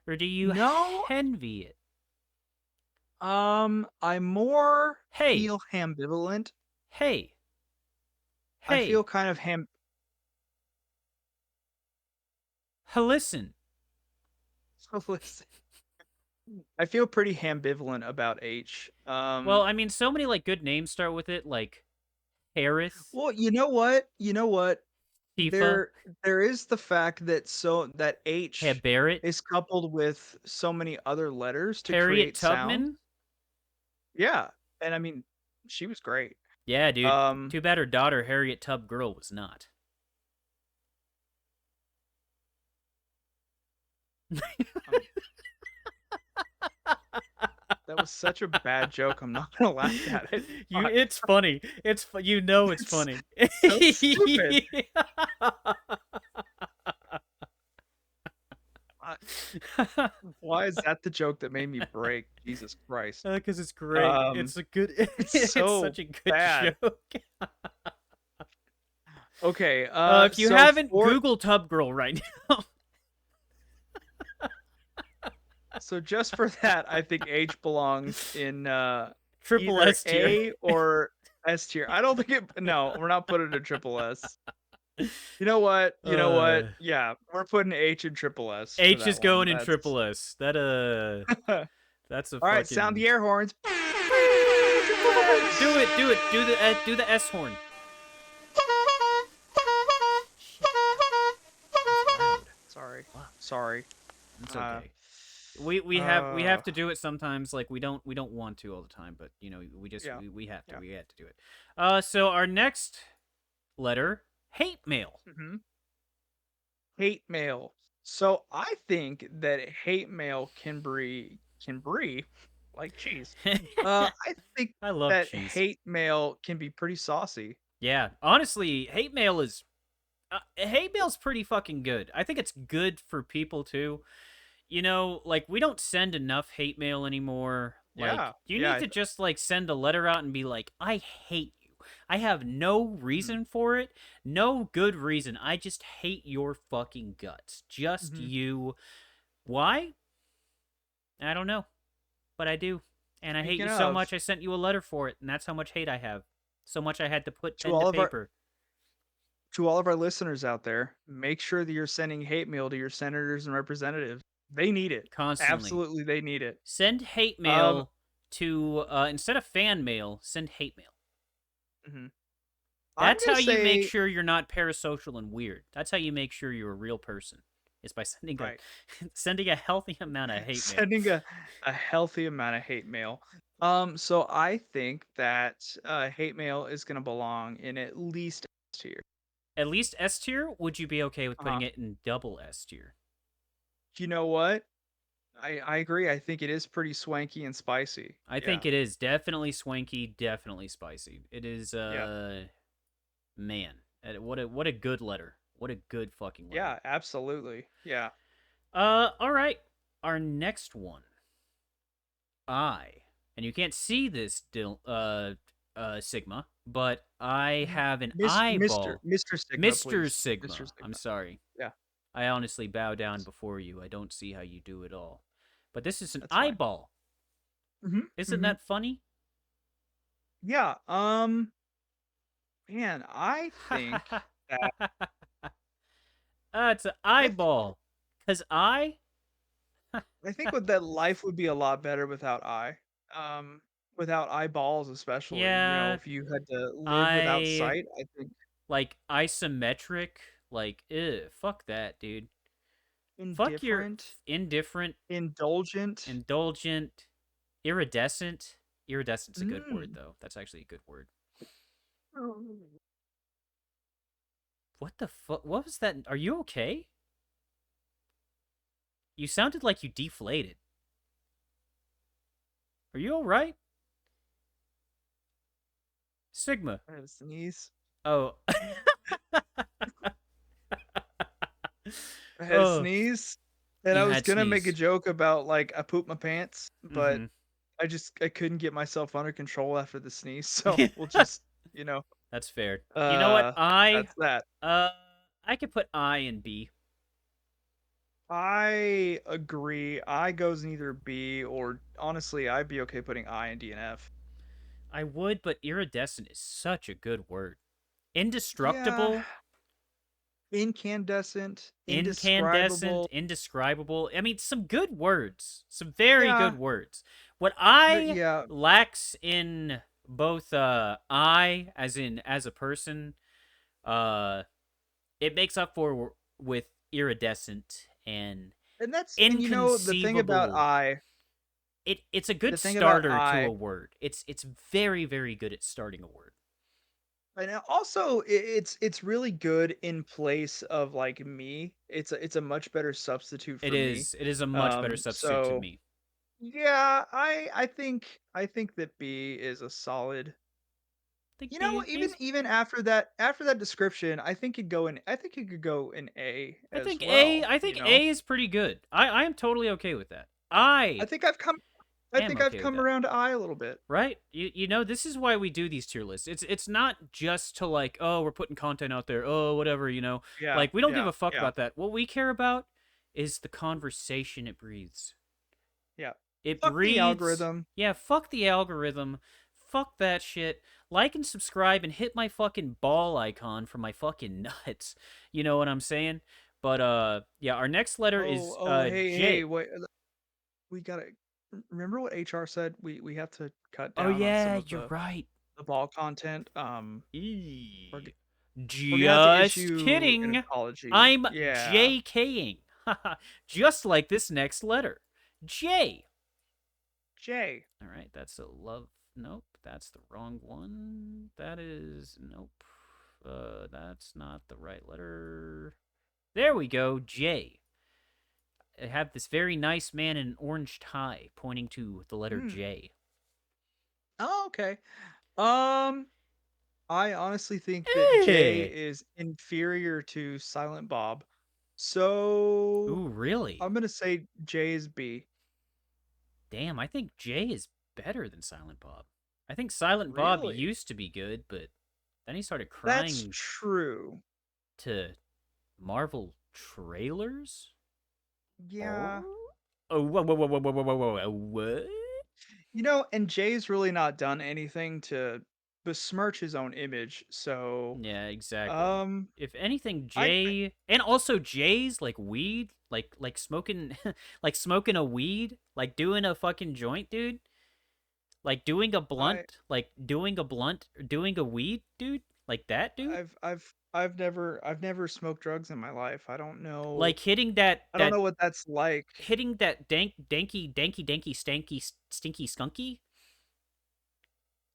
Speaker 1: or do you
Speaker 2: No,
Speaker 1: envy it?
Speaker 2: I more
Speaker 1: Hey,
Speaker 2: feel ambivalent.
Speaker 1: hey,
Speaker 2: I feel
Speaker 1: hey,
Speaker 2: kind of
Speaker 1: listen.
Speaker 2: so listen. I feel pretty ambivalent about H.
Speaker 1: Well, I mean, so many like good names start with it, like Harris,
Speaker 2: Well, you know what?
Speaker 1: Tifa,
Speaker 2: There is the fact that that H
Speaker 1: Barrett,
Speaker 2: is coupled with so many other letters to
Speaker 1: Harriet
Speaker 2: create sound.
Speaker 1: Tubman.
Speaker 2: Yeah, and I mean, she was great.
Speaker 1: Yeah, dude.
Speaker 2: Um,
Speaker 1: Too bad her daughter, Harriet Tub Girl, was not.
Speaker 2: um, that was such a bad joke. I'm not gonna laugh at it. Fuck.
Speaker 1: It's funny. You know it's
Speaker 2: It's
Speaker 1: funny.
Speaker 2: so stupid. Uh, Why is that the joke that made me break? Jesus Christ.
Speaker 1: Because it's great.
Speaker 2: Um,
Speaker 1: It's a good.
Speaker 2: it's
Speaker 1: It's
Speaker 2: so
Speaker 1: such a good
Speaker 2: bad.
Speaker 1: joke.
Speaker 2: Okay,
Speaker 1: If you
Speaker 2: so
Speaker 1: haven't,
Speaker 2: for
Speaker 1: Google Tub Girl right now.
Speaker 2: so just for that, I think H belongs in
Speaker 1: Triple
Speaker 2: either
Speaker 1: S tier.
Speaker 2: A or S tier. I don't think it. No, we're not putting it in triple S. You know what? You know what?
Speaker 1: Uh,
Speaker 2: Yeah, we're putting H in triple S for
Speaker 1: H
Speaker 2: that
Speaker 1: is
Speaker 2: one.
Speaker 1: going in
Speaker 2: That's
Speaker 1: Triple S. That
Speaker 2: all
Speaker 1: that's a
Speaker 2: right. Sound
Speaker 1: fucking.
Speaker 2: the air horns. Triple
Speaker 1: Do it,
Speaker 2: S.
Speaker 1: do it, do the S horn. Shit, that's loud.
Speaker 2: Sorry,
Speaker 1: Fuck,
Speaker 2: sorry.
Speaker 1: it's
Speaker 2: Uh,
Speaker 1: okay. We have to do it sometimes. Like we don't want to all the time, but we just
Speaker 2: yeah,
Speaker 1: we have to
Speaker 2: yeah.
Speaker 1: we have to do it. So our next letter, hate mail.
Speaker 2: Hmm. Hate mail. So I think that hate mail can be like cheese. I think
Speaker 1: I love
Speaker 2: that
Speaker 1: cheese.
Speaker 2: hate mail can be pretty saucy.
Speaker 1: Yeah, honestly, hate mail's pretty fucking good. I think it's good for people too. Like we don't send enough hate mail anymore. Like
Speaker 2: Yeah,
Speaker 1: you
Speaker 2: yeah.
Speaker 1: need to just like send a letter out and be like, "I hate you. I have no
Speaker 2: Mhm,
Speaker 1: reason for it. No good reason. I just hate your fucking guts. Just
Speaker 2: mhm.
Speaker 1: you. Why? I don't know, but I do. And I hate
Speaker 2: Speaking
Speaker 1: you so
Speaker 2: of,
Speaker 1: much I sent you a letter for it, and that's how much hate I have. So much I had to put
Speaker 2: to
Speaker 1: pen to
Speaker 2: all of our
Speaker 1: paper
Speaker 2: to all of our listeners out there, make sure that you're sending hate mail to your senators and representatives. They need it.
Speaker 1: constantly.
Speaker 2: Absolutely, they need it.
Speaker 1: Send hate
Speaker 2: Um,
Speaker 1: mail to instead of fan mail, send hate mail.
Speaker 2: mhm. I'm
Speaker 1: That's
Speaker 2: gonna
Speaker 1: how you make
Speaker 2: say
Speaker 1: sure you're not parasocial and weird. That's how you make sure you're a real person. Is by sending a
Speaker 2: right.
Speaker 1: sending a healthy amount of hate mail.
Speaker 2: Sending a healthy amount of hate mail. So I think that hate mail is gonna belong in at least S tier.
Speaker 1: At least S tier. Would you be okay with putting
Speaker 2: Uh-huh.
Speaker 1: it in double S tier?
Speaker 2: You know what? I agree. I think it is pretty swanky and spicy.
Speaker 1: I
Speaker 2: Yeah.
Speaker 1: think it is definitely swanky, definitely spicy. It is
Speaker 2: Yeah.
Speaker 1: man, what a good letter. What a good fucking letter.
Speaker 2: Yeah, absolutely. Yeah.
Speaker 1: All right. Our next one. I, and you can't see this Sigma, but I
Speaker 2: Mhm.
Speaker 1: have an
Speaker 2: Mr.
Speaker 1: eyeball.
Speaker 2: Mr. Sigma,
Speaker 1: Mr.
Speaker 2: please. Mr.
Speaker 1: Sigma. I'm
Speaker 2: Sigma.
Speaker 1: sorry.
Speaker 2: Yeah.
Speaker 1: I honestly bow down before you. I don't see how you do it all. But this is an
Speaker 2: That's fine.
Speaker 1: eyeball.
Speaker 2: Mhm.
Speaker 1: Isn't
Speaker 2: Mhm.
Speaker 1: that funny?
Speaker 2: Yeah. Man, I think that
Speaker 1: It's an
Speaker 2: I think
Speaker 1: eyeball. Cause
Speaker 2: I think with that life would be a lot better without eyeballs especially.
Speaker 1: yeah,
Speaker 2: If you had to live without
Speaker 1: I
Speaker 2: sight, I think
Speaker 1: like isometric. Like, fuck that, dude. Fuck your
Speaker 2: indifferent,
Speaker 1: indifferent,
Speaker 2: indulgent.
Speaker 1: indulgent, iridescent. Iridescent's a good word
Speaker 2: Mm.
Speaker 1: though. That's actually a good word. What the fuck? What was that? Are you okay? You sounded like you deflated. Are you all right? Sigma.
Speaker 2: I had a sneeze.
Speaker 1: Oh.
Speaker 2: I had a
Speaker 1: Oh,
Speaker 2: sneeze, and I
Speaker 1: you
Speaker 2: was
Speaker 1: had
Speaker 2: gonna make a
Speaker 1: sneeze.
Speaker 2: joke about like I pooped my pants, but
Speaker 1: Mm-hmm.
Speaker 2: I couldn't get myself under control after the sneeze, so we'll just you know
Speaker 1: That's fair. You know what?
Speaker 2: uh that's that.
Speaker 1: Uh I could put I and B.
Speaker 2: I agree. I goes in either B or honestly, I'd be okay putting I and D and F.
Speaker 1: I would, but iridescent is such a good word.
Speaker 2: Yeah,
Speaker 1: Indestructible,
Speaker 2: incandescent,
Speaker 1: incandescent,
Speaker 2: indescribable.
Speaker 1: indescribable. I mean, some good words. Some very
Speaker 2: Yeah,
Speaker 1: good words. What I
Speaker 2: yeah,
Speaker 1: lacks in both I as a person, uh it makes up for with iridescent and
Speaker 2: and the thing about
Speaker 1: inconceivable.
Speaker 2: I,
Speaker 1: It's a
Speaker 2: the
Speaker 1: good
Speaker 2: thing about
Speaker 1: starter to
Speaker 2: I,
Speaker 1: a word. It's very very good at starting a word.
Speaker 2: and also it's really good in place of like me. It's a much better substitute
Speaker 1: It
Speaker 2: for me.
Speaker 1: is it is a much better substitute to
Speaker 2: So
Speaker 1: me.
Speaker 2: Yeah, I think that B is a solid.
Speaker 1: think
Speaker 2: You know,
Speaker 1: B
Speaker 2: even
Speaker 1: B's
Speaker 2: even after that description, I think it could go in A as well,
Speaker 1: I
Speaker 2: you
Speaker 1: think
Speaker 2: know?
Speaker 1: A is pretty good. I am totally okay with that.
Speaker 2: I
Speaker 1: I
Speaker 2: think I've come I
Speaker 1: am
Speaker 2: think I've
Speaker 1: okay with
Speaker 2: come
Speaker 1: that.
Speaker 2: around to I a little bit.
Speaker 1: Right? You know, this is why we do these tier lists. It's not just to like, oh, we're putting content out there. Oh, whatever, you know.
Speaker 2: Yeah,
Speaker 1: Like we don't give
Speaker 2: yeah,
Speaker 1: a fuck
Speaker 2: yeah,
Speaker 1: about that. What we care about is the conversation it breathes.
Speaker 2: yeah.
Speaker 1: It
Speaker 2: Fuck the
Speaker 1: breathes.
Speaker 2: algorithm.
Speaker 1: Yeah, fuck the algorithm. Fuck that shit. Like and subscribe and hit my fucking ball icon for my fucking nuts. You know what I'm saying? But yeah, our next letter
Speaker 2: Oh,
Speaker 1: is
Speaker 2: oh, hey, hey,
Speaker 1: J.
Speaker 2: wait, we gotta remember what HR said? We have to cut
Speaker 1: Oh
Speaker 2: down on some
Speaker 1: yeah,
Speaker 2: of
Speaker 1: you're right.
Speaker 2: the ball content. We're
Speaker 1: Eee.
Speaker 2: we're gonna have to
Speaker 1: Just
Speaker 2: issue an
Speaker 1: kidding.
Speaker 2: apology.
Speaker 1: I'm
Speaker 2: Yeah.
Speaker 1: JKing. Just like this next letter. J.
Speaker 2: J.
Speaker 1: All right, that's a love. Nope, that's the wrong one. That is nope. That's not the right letter. There we go. J. I have this very nice man in an orange tie pointing to the letter
Speaker 2: Hmm.
Speaker 1: J.
Speaker 2: Oh, okay. Um, I honestly think that J
Speaker 1: Hey.
Speaker 2: is inferior to Silent Bob. So
Speaker 1: Ooh, really?
Speaker 2: I'm gonna say J is B.
Speaker 1: Damn, I think J is better than Silent Bob. I think Silent Bob
Speaker 2: Really?
Speaker 1: used to be good, but then he started
Speaker 2: That's
Speaker 1: crying
Speaker 2: true.
Speaker 1: to Marvel trailers.
Speaker 2: Yeah.
Speaker 1: Oh, oh, whoa, whoa, whoa, whoa, whoa, whoa, whoa, whoa, what?
Speaker 2: And Jay's really not done anything to besmirch his own image. So,
Speaker 1: Yeah, exactly.
Speaker 2: um,
Speaker 1: If anything,
Speaker 2: I
Speaker 1: Jay, and also Jay's like weed, like smoking, like smoking a weed, like doing a fucking joint, dude. Like doing a
Speaker 2: I
Speaker 1: blunt, like doing a blunt, doing a weed, dude. Like that, dude.
Speaker 2: I've never smoked drugs in my life. I don't know.
Speaker 1: Like hitting that
Speaker 2: I don't know
Speaker 1: that
Speaker 2: what that's like.
Speaker 1: hitting that danky stanky stinky skunky.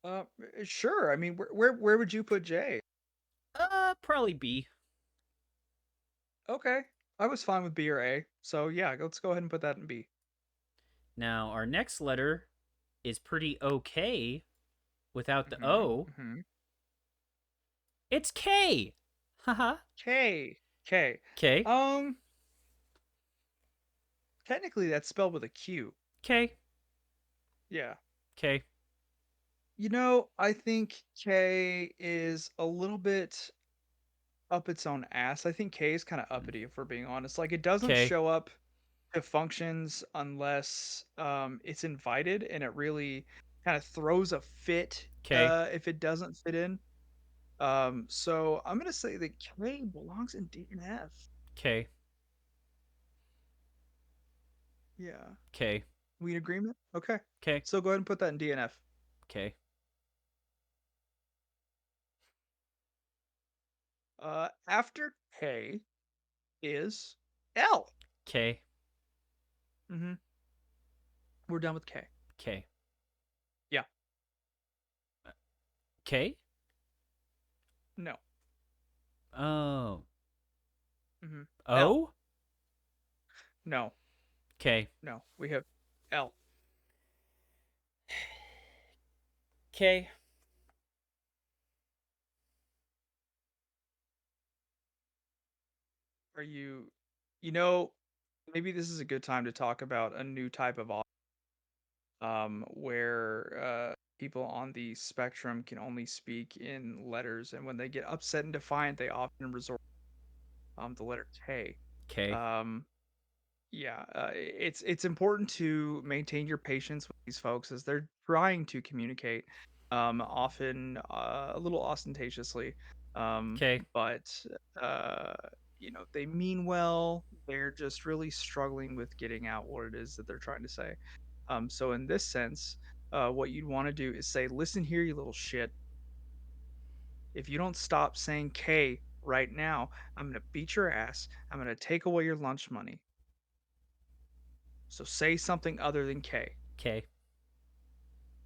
Speaker 2: Uh, sure. I mean, where would you put Jay?
Speaker 1: Probably B.
Speaker 2: Okay. I was fine with B or A. So yeah, let's go ahead and put that in B.
Speaker 1: Now our next letter is pretty okay without the
Speaker 2: Mm-hmm.
Speaker 1: O.
Speaker 2: Mm-hmm.
Speaker 1: It's K. Haha.
Speaker 2: K. K.
Speaker 1: K.
Speaker 2: Um, technically that's spelled with a Q.
Speaker 1: K.
Speaker 2: Yeah.
Speaker 1: K.
Speaker 2: I think K is a little bit up its own ass. I think K is kind of uppity if we're being honest. Like it doesn't
Speaker 1: K.
Speaker 2: show up to functions unless it's invited and it really kind of throws a fit
Speaker 1: K.
Speaker 2: if it doesn't fit in. So I'm gonna say that K belongs in D and F.
Speaker 1: K.
Speaker 2: Yeah.
Speaker 1: K.
Speaker 2: We in agreement? Okay.
Speaker 1: K.
Speaker 2: So go ahead and put that in D and F.
Speaker 1: K.
Speaker 2: After K is L.
Speaker 1: K.
Speaker 2: Mm-hmm. We're done with K.
Speaker 1: K.
Speaker 2: Yeah.
Speaker 1: K.
Speaker 2: No.
Speaker 1: Oh.
Speaker 2: Mm-hmm. L.
Speaker 1: O.
Speaker 2: No.
Speaker 1: K.
Speaker 2: No. We have L.
Speaker 1: K.
Speaker 2: Are you, you know, maybe this is a good time to talk about a new type of where people on the spectrum can only speak in letters, and when they get upset and defiant, they often resort the letter K.
Speaker 1: K.
Speaker 2: Um, yeah, it's important to maintain your patience with these folks as they're trying to communicate, often a little ostentatiously,
Speaker 1: K.
Speaker 2: but uh, they mean well. They're just really struggling with getting out what it is that they're trying to say. So in this sense, what you'd want to do is say, "Listen here, you little shit. If you don't stop saying K right now, I'm gonna beat your ass. I'm gonna take away your lunch money. So say something other than K."
Speaker 1: K.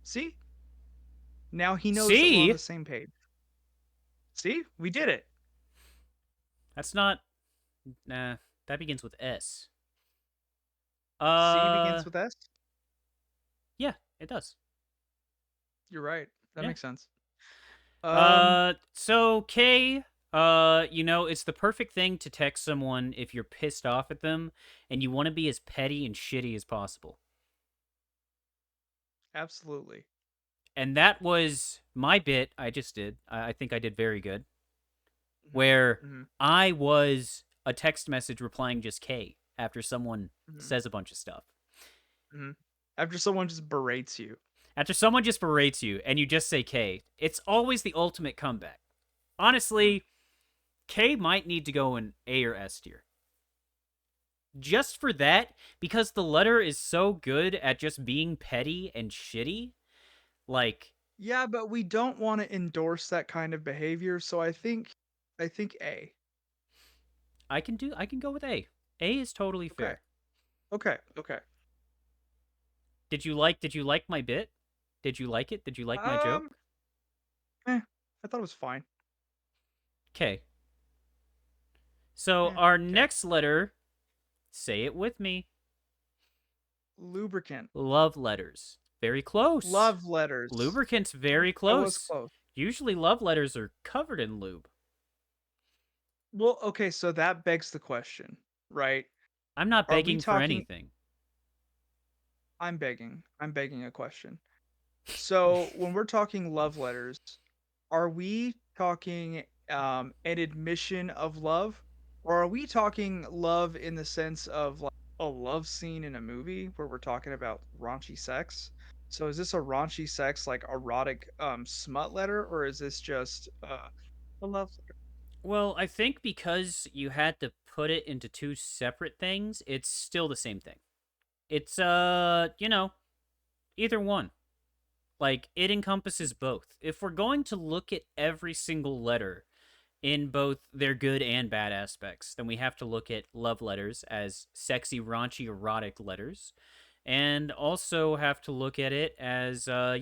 Speaker 2: See? Now he knows that we're on
Speaker 1: C.
Speaker 2: the same page. See? We did it.
Speaker 1: That's not. Nah. That begins with S.
Speaker 2: C
Speaker 1: Uh.
Speaker 2: begins with S?
Speaker 1: Yeah, it does.
Speaker 2: You're right. That
Speaker 1: Yeah.
Speaker 2: makes sense. Um,
Speaker 1: So Kay, it's the perfect thing to text someone if you're pissed off at them and you want to be as petty and shitty as possible.
Speaker 2: absolutely.
Speaker 1: And that was my bit I just did. I think I did very good.
Speaker 2: Hmm.
Speaker 1: Where
Speaker 2: Hmm.
Speaker 1: I was a text message replying just K after someone
Speaker 2: Hmm.
Speaker 1: says a bunch of stuff.
Speaker 2: Hmm. After someone just berates you.
Speaker 1: After someone just berates you and you just say K, it's always the ultimate comeback.
Speaker 2: Mm.
Speaker 1: Honestly, K might need to go in A or S tier. Just for that, because the letter is so good at just being petty and shitty. Like,
Speaker 2: Yeah, but we don't want to endorse that kind of behavior, so I think A.
Speaker 1: I can go with A. A is totally
Speaker 2: Okay.
Speaker 1: fair.
Speaker 2: Okay. Okay.
Speaker 1: Did you like my bit? Did you like it? Did you like my
Speaker 2: Um,
Speaker 1: joke?
Speaker 2: I thought it was fine.
Speaker 1: Okay. So our
Speaker 2: Okay.
Speaker 1: next letter, say it with me.
Speaker 2: Lubricant.
Speaker 1: Love letters. Very close.
Speaker 2: Love letters.
Speaker 1: Lubricants very
Speaker 2: That was
Speaker 1: close.
Speaker 2: close.
Speaker 1: Usually love letters are covered in lube.
Speaker 2: Well, okay, so that begs the question, right?
Speaker 1: I'm not
Speaker 2: Are we
Speaker 1: begging for
Speaker 2: talking
Speaker 1: anything.
Speaker 2: I'm begging a question. So, when we're talking love letters, are we talking an admission of love, or are we talking love in the sense of like a love scene in a movie where we're talking about raunchy sex? So is this a raunchy sex like erotic smut letter, or is this just a love letter?
Speaker 1: Well, I think because you had to put it into two separate things, it's still the same thing. It's either one. Like it encompasses both. If we're going to look at every single letter in both their good and bad aspects, then we have to look at love letters as sexy, raunchy, erotic letters, and also have to look at it as, I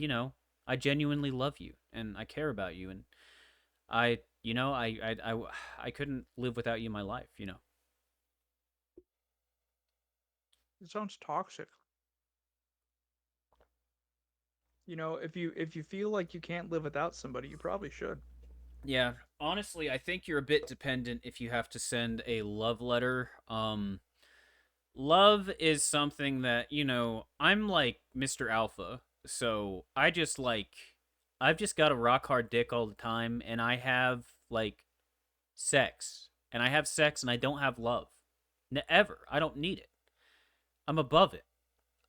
Speaker 1: genuinely love you and I care about you, and I couldn't live without you in my life.
Speaker 2: It sounds toxic. If you feel like you can't live without somebody, you probably should.
Speaker 1: Yeah, honestly, I think you're a bit dependent if you have to send a love letter. Love is something that, I'm like Mr. Alpha. So I've just got a rock hard dick all the time, and I have, like, sex. And I have sex, and I don't have love. Ever. I don't need it. I'm above it.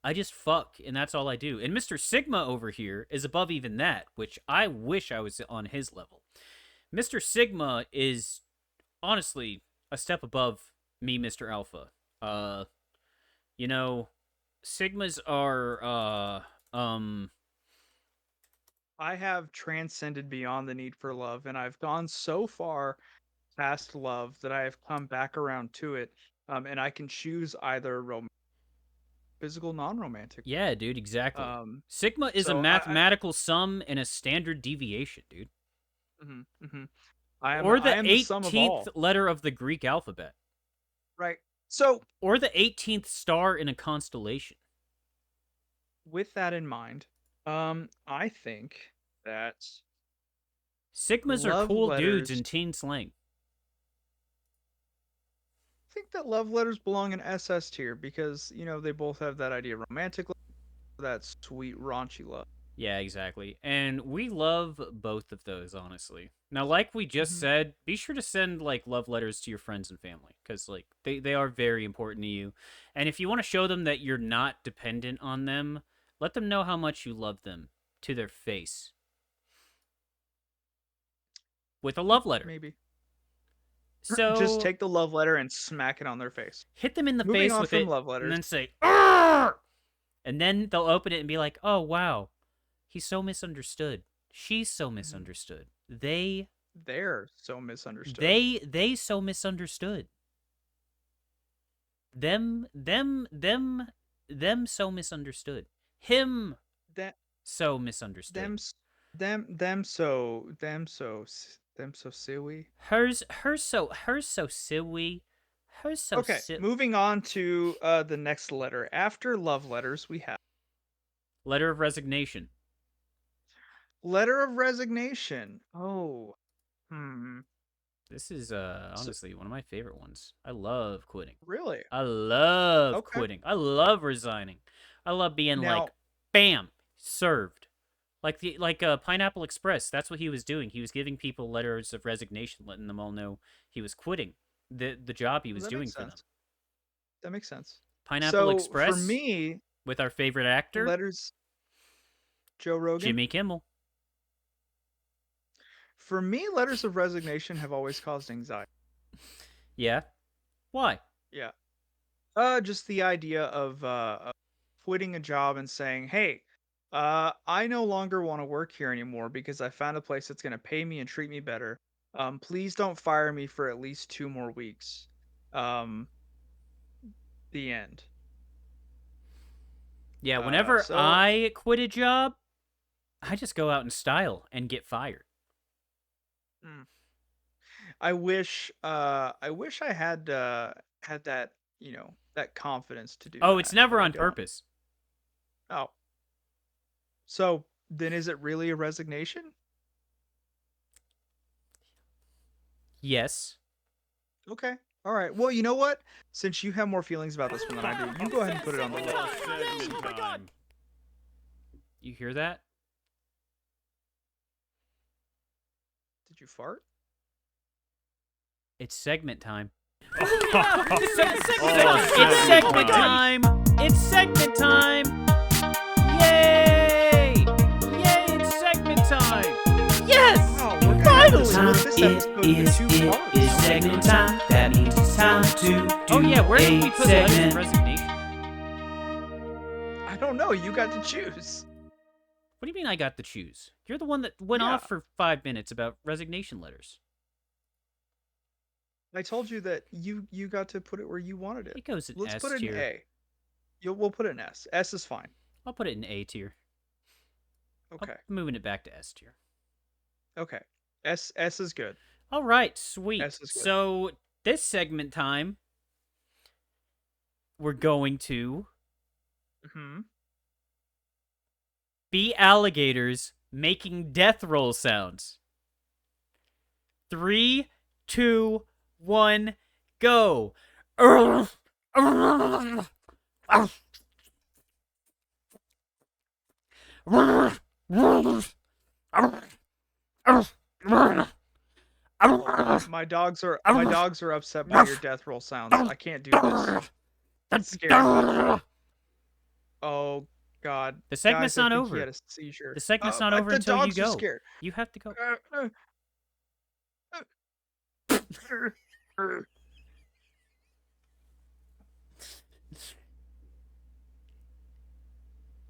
Speaker 1: I just fuck, and that's all I do. And Mr. Sigma over here is above even that, which I wish I was on his level. Mr. Sigma is honestly a step above me, Mr. Alpha. Uh, you know, Sigmas are
Speaker 2: I have transcended beyond the need for love, and I've gone so far past love that I have come back around to it, and I can choose either physical, non-romantic.
Speaker 1: yeah, dude, exactly.
Speaker 2: Um,
Speaker 1: Sigma is a
Speaker 2: so I
Speaker 1: mathematical sum and a standard deviation, dude.
Speaker 2: mhm, mhm. I am
Speaker 1: Or
Speaker 2: I
Speaker 1: the
Speaker 2: am the sum of
Speaker 1: 18th
Speaker 2: all,
Speaker 1: letter of the Greek alphabet.
Speaker 2: right? So
Speaker 1: Or the 18th star in a constellation.
Speaker 2: with that in mind, I think that
Speaker 1: Sigmas are
Speaker 2: love
Speaker 1: cool dudes
Speaker 2: letters.
Speaker 1: in teen slang.
Speaker 2: I think that love letters belong in SS tier because they both have that idea of romantic love, that sweet raunchy love.
Speaker 1: Yeah, exactly. And we love both of those, honestly. Now, like we just
Speaker 2: Hmm.
Speaker 1: said, be sure to send like love letters to your friends and family because like they are very important to you. And if you want to show them that you're not dependent on them, let them know how much you love them to their face with a love letter.
Speaker 2: Maybe. Just
Speaker 1: So
Speaker 2: take the love letter and smack it on their face.
Speaker 1: hit them in the
Speaker 2: Moving
Speaker 1: face
Speaker 2: on
Speaker 1: with
Speaker 2: from
Speaker 1: it
Speaker 2: love
Speaker 1: and
Speaker 2: letters,
Speaker 1: then say, "Arr!" And then they'll open it and be like, "Oh wow, he's so misunderstood. She's so
Speaker 2: mhm,
Speaker 1: misunderstood. They
Speaker 2: they're so misunderstood.
Speaker 1: they so misunderstood. Them so misunderstood. Him
Speaker 2: That
Speaker 1: so misunderstood.
Speaker 2: them s- them so silly.
Speaker 1: Hers so silly. Hers so
Speaker 2: Okay,
Speaker 1: si-
Speaker 2: moving on to the next letter. After love letters, we have
Speaker 1: Letter of resignation.
Speaker 2: Letter of resignation. Oh. Hmm.
Speaker 1: This is
Speaker 2: So,
Speaker 1: honestly one of my favorite ones. I love quitting.
Speaker 2: really?
Speaker 1: I love
Speaker 2: Okay.
Speaker 1: quitting. I love resigning. I love being like,
Speaker 2: Now,
Speaker 1: bam, served. Like Pineapple Express. That's what he was doing. He was giving people letters of resignation, letting them all know he was quitting the job he was
Speaker 2: that
Speaker 1: doing
Speaker 2: makes
Speaker 1: for them.
Speaker 2: sense. That makes sense.
Speaker 1: Pineapple
Speaker 2: So for
Speaker 1: Express
Speaker 2: me,
Speaker 1: with our favorite actor,
Speaker 2: letters Joe Rogan.
Speaker 1: Jimmy Kimmel.
Speaker 2: For me, letters of resignation have always caused anxiety.
Speaker 1: Yeah. Why?
Speaker 2: Yeah. Just the idea of quitting a job and saying, "Hey, I no longer want to work here anymore because I found a place that's going to pay me and treat me better. Please don't fire me for at least 2 more weeks." Um, the end.
Speaker 1: Yeah, whenever
Speaker 2: So
Speaker 1: I quit a job, I just go out in style and get fired.
Speaker 2: mm, I wish I had that, that confidence to do
Speaker 1: Oh, it's
Speaker 2: that,
Speaker 1: never
Speaker 2: but I
Speaker 1: on
Speaker 2: don't.
Speaker 1: purpose.
Speaker 2: Oh, so then is it really a resignation?
Speaker 1: Yes.
Speaker 2: Okay. All right. Well, you know what? Since you have more feelings about this one than I do, you go ahead and put it on the list.
Speaker 1: Segment time. You hear that?
Speaker 2: Did you fart?
Speaker 1: It's segment time.
Speaker 3: It's
Speaker 1: Segment time. It's segment time. Yay! Yay! It's segment time. Yes!
Speaker 2: Wow, we're gonna have to split this episode into two parts.
Speaker 4: segment time. That means it's time to do
Speaker 1: Oh yeah, where did we
Speaker 4: a
Speaker 1: put letters of
Speaker 4: segment.
Speaker 1: resignation?
Speaker 2: I don't know. You got to choose.
Speaker 1: What do you mean I got to choose? You're the one that went
Speaker 2: Yeah.
Speaker 1: off for 5 minutes about resignation letters.
Speaker 2: I told you that you got to put it where you wanted it.
Speaker 1: It goes in
Speaker 2: Let's
Speaker 1: S
Speaker 2: put it in
Speaker 1: tier.
Speaker 2: A. We'll put it in S. S is fine.
Speaker 1: I'll put it in A tier.
Speaker 2: Okay.
Speaker 1: I'm moving it back to S tier.
Speaker 2: Okay. S is good.
Speaker 1: All right, sweet.
Speaker 2: S is good.
Speaker 1: So this segment time, we're going to
Speaker 2: Hmm.
Speaker 1: be alligators making death roll sounds. 3, 2, 1, go.
Speaker 2: My dogs are upset by your death roll sounds. I can't do this. That's scary. Oh God.
Speaker 1: The segment's
Speaker 2: Guys, I
Speaker 1: not
Speaker 2: think he
Speaker 1: over.
Speaker 2: had a seizure.
Speaker 1: The segment's not over
Speaker 2: The
Speaker 1: until you
Speaker 2: dogs are
Speaker 1: go.
Speaker 2: scared.
Speaker 1: You have to go.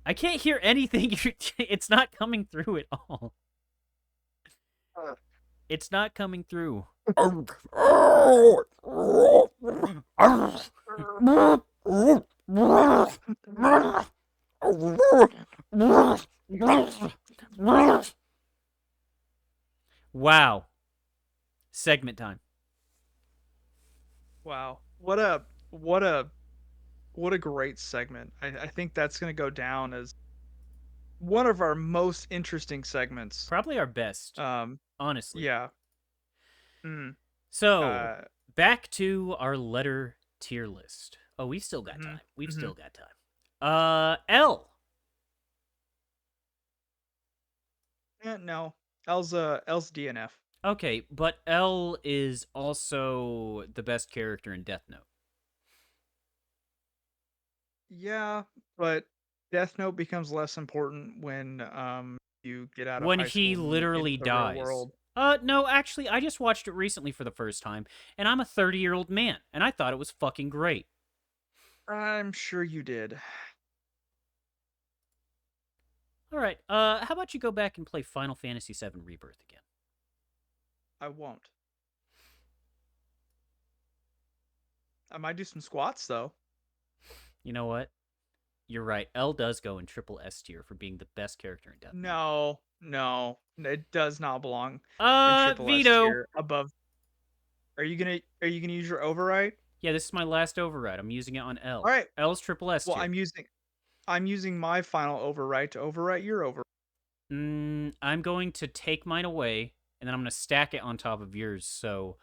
Speaker 1: I can't hear anything. It's not coming through at all. It's not coming through. Wow. Segment time.
Speaker 2: Wow. What a great segment. I think that's gonna go down as one of our most interesting segments.
Speaker 1: Probably our best, honestly.
Speaker 2: Yeah. Mm.
Speaker 1: So,
Speaker 2: Uh,
Speaker 1: back to our letter tier list. Oh, we've still got
Speaker 2: Mhm,
Speaker 1: time. We've
Speaker 2: mhm.
Speaker 1: still got time. L.
Speaker 2: No. L's DNF.
Speaker 1: Okay, but L is also the best character in Death Note.
Speaker 2: Yeah, but Death Note becomes less important when you get out of
Speaker 1: When
Speaker 2: high
Speaker 1: he
Speaker 2: school and
Speaker 1: literally
Speaker 2: into the real
Speaker 1: dies.
Speaker 2: world.
Speaker 1: No, actually, I just watched it recently for the first time, and I'm a 30-year-old man, and I thought it was fucking great.
Speaker 2: I'm sure you did.
Speaker 1: All right, how about you go back and play Final Fantasy VII Rebirth again?
Speaker 2: I won't. I might do some squats though.
Speaker 1: You know what? You're right. L does go in triple S tier for being the best character in Death Note.
Speaker 2: No, it does not belong in triple S
Speaker 1: Veto.
Speaker 2: tier above. Are you gonna use your override?
Speaker 1: Yeah, this is my last override. I'm using it on L.
Speaker 2: All right.
Speaker 1: L's triple S
Speaker 2: Well,
Speaker 1: tier.
Speaker 2: I'm using my final overwrite to overwrite your over.
Speaker 1: I'm going to take mine away, and then I'm going to stack it on top of yours, so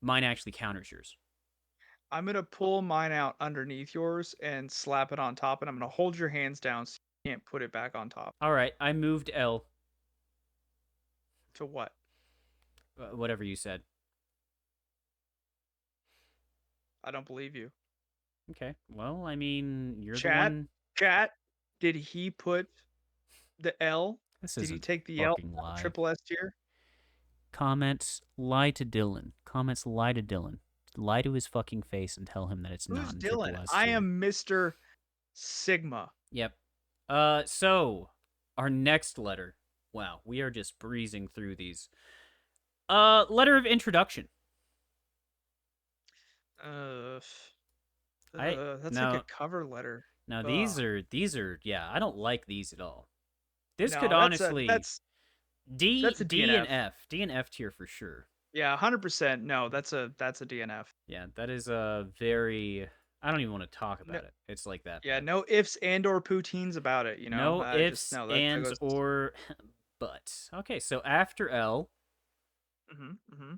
Speaker 1: mine actually counters yours.
Speaker 2: I'm gonna pull mine out underneath yours and slap it on top, and I'm gonna hold your hands down so you can't put it back on top.
Speaker 1: All right, I moved L.
Speaker 2: To what?
Speaker 1: Whatever you said.
Speaker 2: I don't believe you.
Speaker 1: Okay. Well, I mean, you're the
Speaker 2: Chat,
Speaker 1: one.
Speaker 2: chat. Did he put the L?
Speaker 1: This
Speaker 2: Did he
Speaker 1: isn't
Speaker 2: take the L
Speaker 1: fucking
Speaker 2: out of
Speaker 1: live.
Speaker 2: triple S tier?
Speaker 1: Comments lie to Dylan. Comments lie to Dylan. Lie to his fucking face and tell him that it's
Speaker 2: Who's
Speaker 1: not in
Speaker 2: Dylan?
Speaker 1: triple S
Speaker 2: I
Speaker 1: tier.
Speaker 2: am Mr. Sigma.
Speaker 1: Yep. So our next letter. Wow, we are just breezing through these. Letter of introduction.
Speaker 2: That's like a cover letter.
Speaker 1: Now
Speaker 2: Ugh.
Speaker 1: these are yeah, I don't like these at all. This could
Speaker 2: No, that's
Speaker 1: honestly
Speaker 2: that's
Speaker 1: D
Speaker 2: that's a
Speaker 1: D and
Speaker 2: DNF.
Speaker 1: F. D and F tier for sure.
Speaker 2: Yeah, 100%. No, that's a DNF.
Speaker 1: Yeah, that is a very I don't even want to talk
Speaker 2: No,
Speaker 1: about it. It's like that
Speaker 2: yeah,
Speaker 1: bad.
Speaker 2: no ifs and or poutines about it.
Speaker 1: No
Speaker 2: I just
Speaker 1: ifs,
Speaker 2: no that
Speaker 1: ands,
Speaker 2: goes.
Speaker 1: or buts. Okay, so after L,
Speaker 2: Mm-hmm.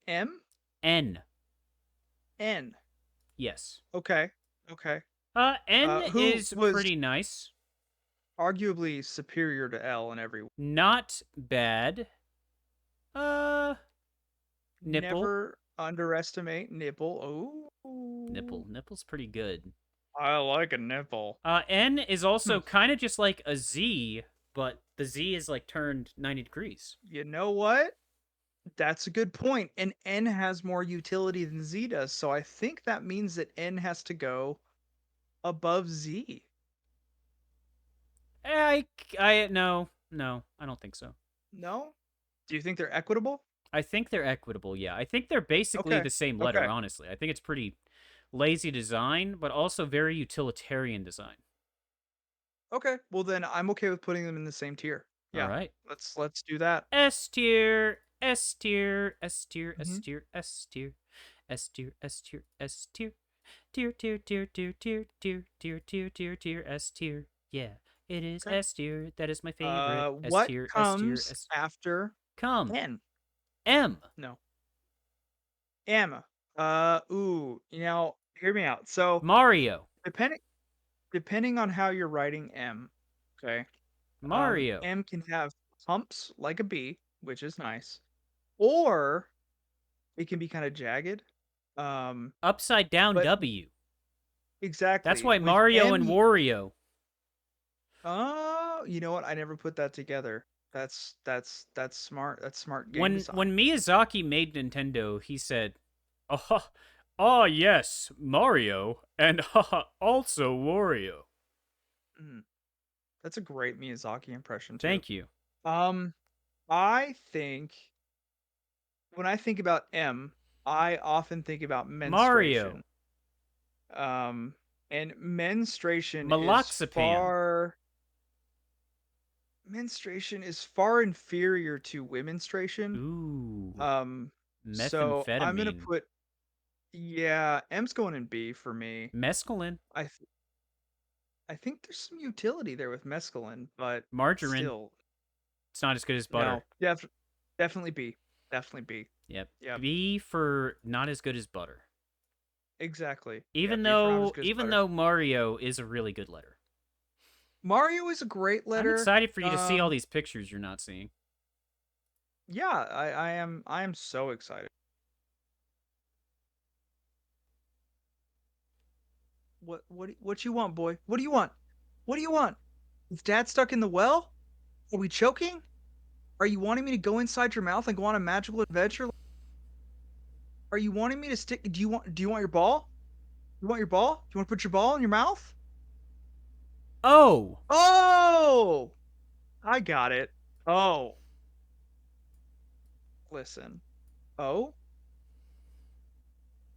Speaker 2: M
Speaker 1: N.
Speaker 2: N.
Speaker 1: Yes.
Speaker 2: Okay. Okay.
Speaker 1: N
Speaker 2: Who
Speaker 1: is
Speaker 2: was
Speaker 1: pretty nice.
Speaker 2: arguably superior to L in every way.
Speaker 1: Not bad. Nipple.
Speaker 2: Never underestimate nipple. Oh,
Speaker 1: Nipple's pretty good.
Speaker 2: I like a nipple.
Speaker 1: N is also kind of just like a Z, but the Z is like turned 90 degrees.
Speaker 2: You know what? That's a good point. And N has more utility than Z does, so I think that means that N has to go above Z.
Speaker 1: No, I don't think so.
Speaker 2: No? Do you think they're equitable?
Speaker 1: I think they're equitable, yeah. I think they're basically
Speaker 2: Okay.
Speaker 1: the same letter, honestly. I think it's pretty lazy design, but also very utilitarian design.
Speaker 2: Okay. Well then I'm okay with putting them in the same tier. Yeah.
Speaker 1: All right.
Speaker 2: Let's do that.
Speaker 1: S tier, S tier, S tier, S
Speaker 2: Mhm.
Speaker 1: tier, S tier, S tier, S tier, S tier, tier, tier, tier, tier, tier, tier, tier, tier, tier, tier, S tier. Yeah, it is
Speaker 2: Okay.
Speaker 1: S tier. That is my favorite. S
Speaker 2: What
Speaker 1: tier, S tier,
Speaker 2: comes
Speaker 1: S.
Speaker 2: after
Speaker 1: Come.
Speaker 2: N?
Speaker 1: M.
Speaker 2: No. M. Hear me out. So
Speaker 1: Mario.
Speaker 2: depending on how you're writing M, okay?
Speaker 1: Mario.
Speaker 2: M can have humps like a B, which is nice, or it can be kind of jagged.
Speaker 1: Upside down
Speaker 2: But
Speaker 1: W.
Speaker 2: exactly.
Speaker 1: That's why
Speaker 2: with
Speaker 1: Mario
Speaker 2: M,
Speaker 1: and Wario.
Speaker 2: oh, you know what? I never put that together. That's smart. That's smart game
Speaker 1: When
Speaker 2: design.
Speaker 1: Miyazaki made Nintendo, he said, yes, Mario, and also Wario."
Speaker 2: Mhm. That's a great Miyazaki impression too.
Speaker 1: Thank you.
Speaker 2: I think when I think about M, I often think about menstruation.
Speaker 1: Mario.
Speaker 2: And menstruation
Speaker 1: Meloxapan.
Speaker 2: menstruation is far inferior to womenstruation.
Speaker 1: Ooh.
Speaker 2: So I'm gonna
Speaker 1: Methamphetamine.
Speaker 2: put, yeah, M's going in B for me.
Speaker 1: Mescaline.
Speaker 2: I th- I think there's some utility there with mescaline, but
Speaker 1: Margarine.
Speaker 2: still,
Speaker 1: It's not as good as
Speaker 2: no,
Speaker 1: butter.
Speaker 2: definitely B, definitely B.
Speaker 1: Yep.
Speaker 2: Yep,
Speaker 1: B for not as good as butter.
Speaker 2: exactly.
Speaker 1: Even
Speaker 2: B for not as good as
Speaker 1: even
Speaker 2: butter.
Speaker 1: though Mario is a really good letter.
Speaker 2: Mario is a great
Speaker 1: I'm
Speaker 2: letter.
Speaker 1: excited for you to see all these pictures you're not seeing.
Speaker 2: Yeah, I am so excited. What you want, boy? What do you want? What do you want? Is Dad stuck in the well? Are we choking? Are you wanting me to go inside your mouth and go on a magical adventure? Are you wanting me to stick? Do you want your ball? You want your ball? Do you want to put your ball in your mouth?
Speaker 1: Oh!
Speaker 2: Oh! I got it. Oh. Listen. Oh?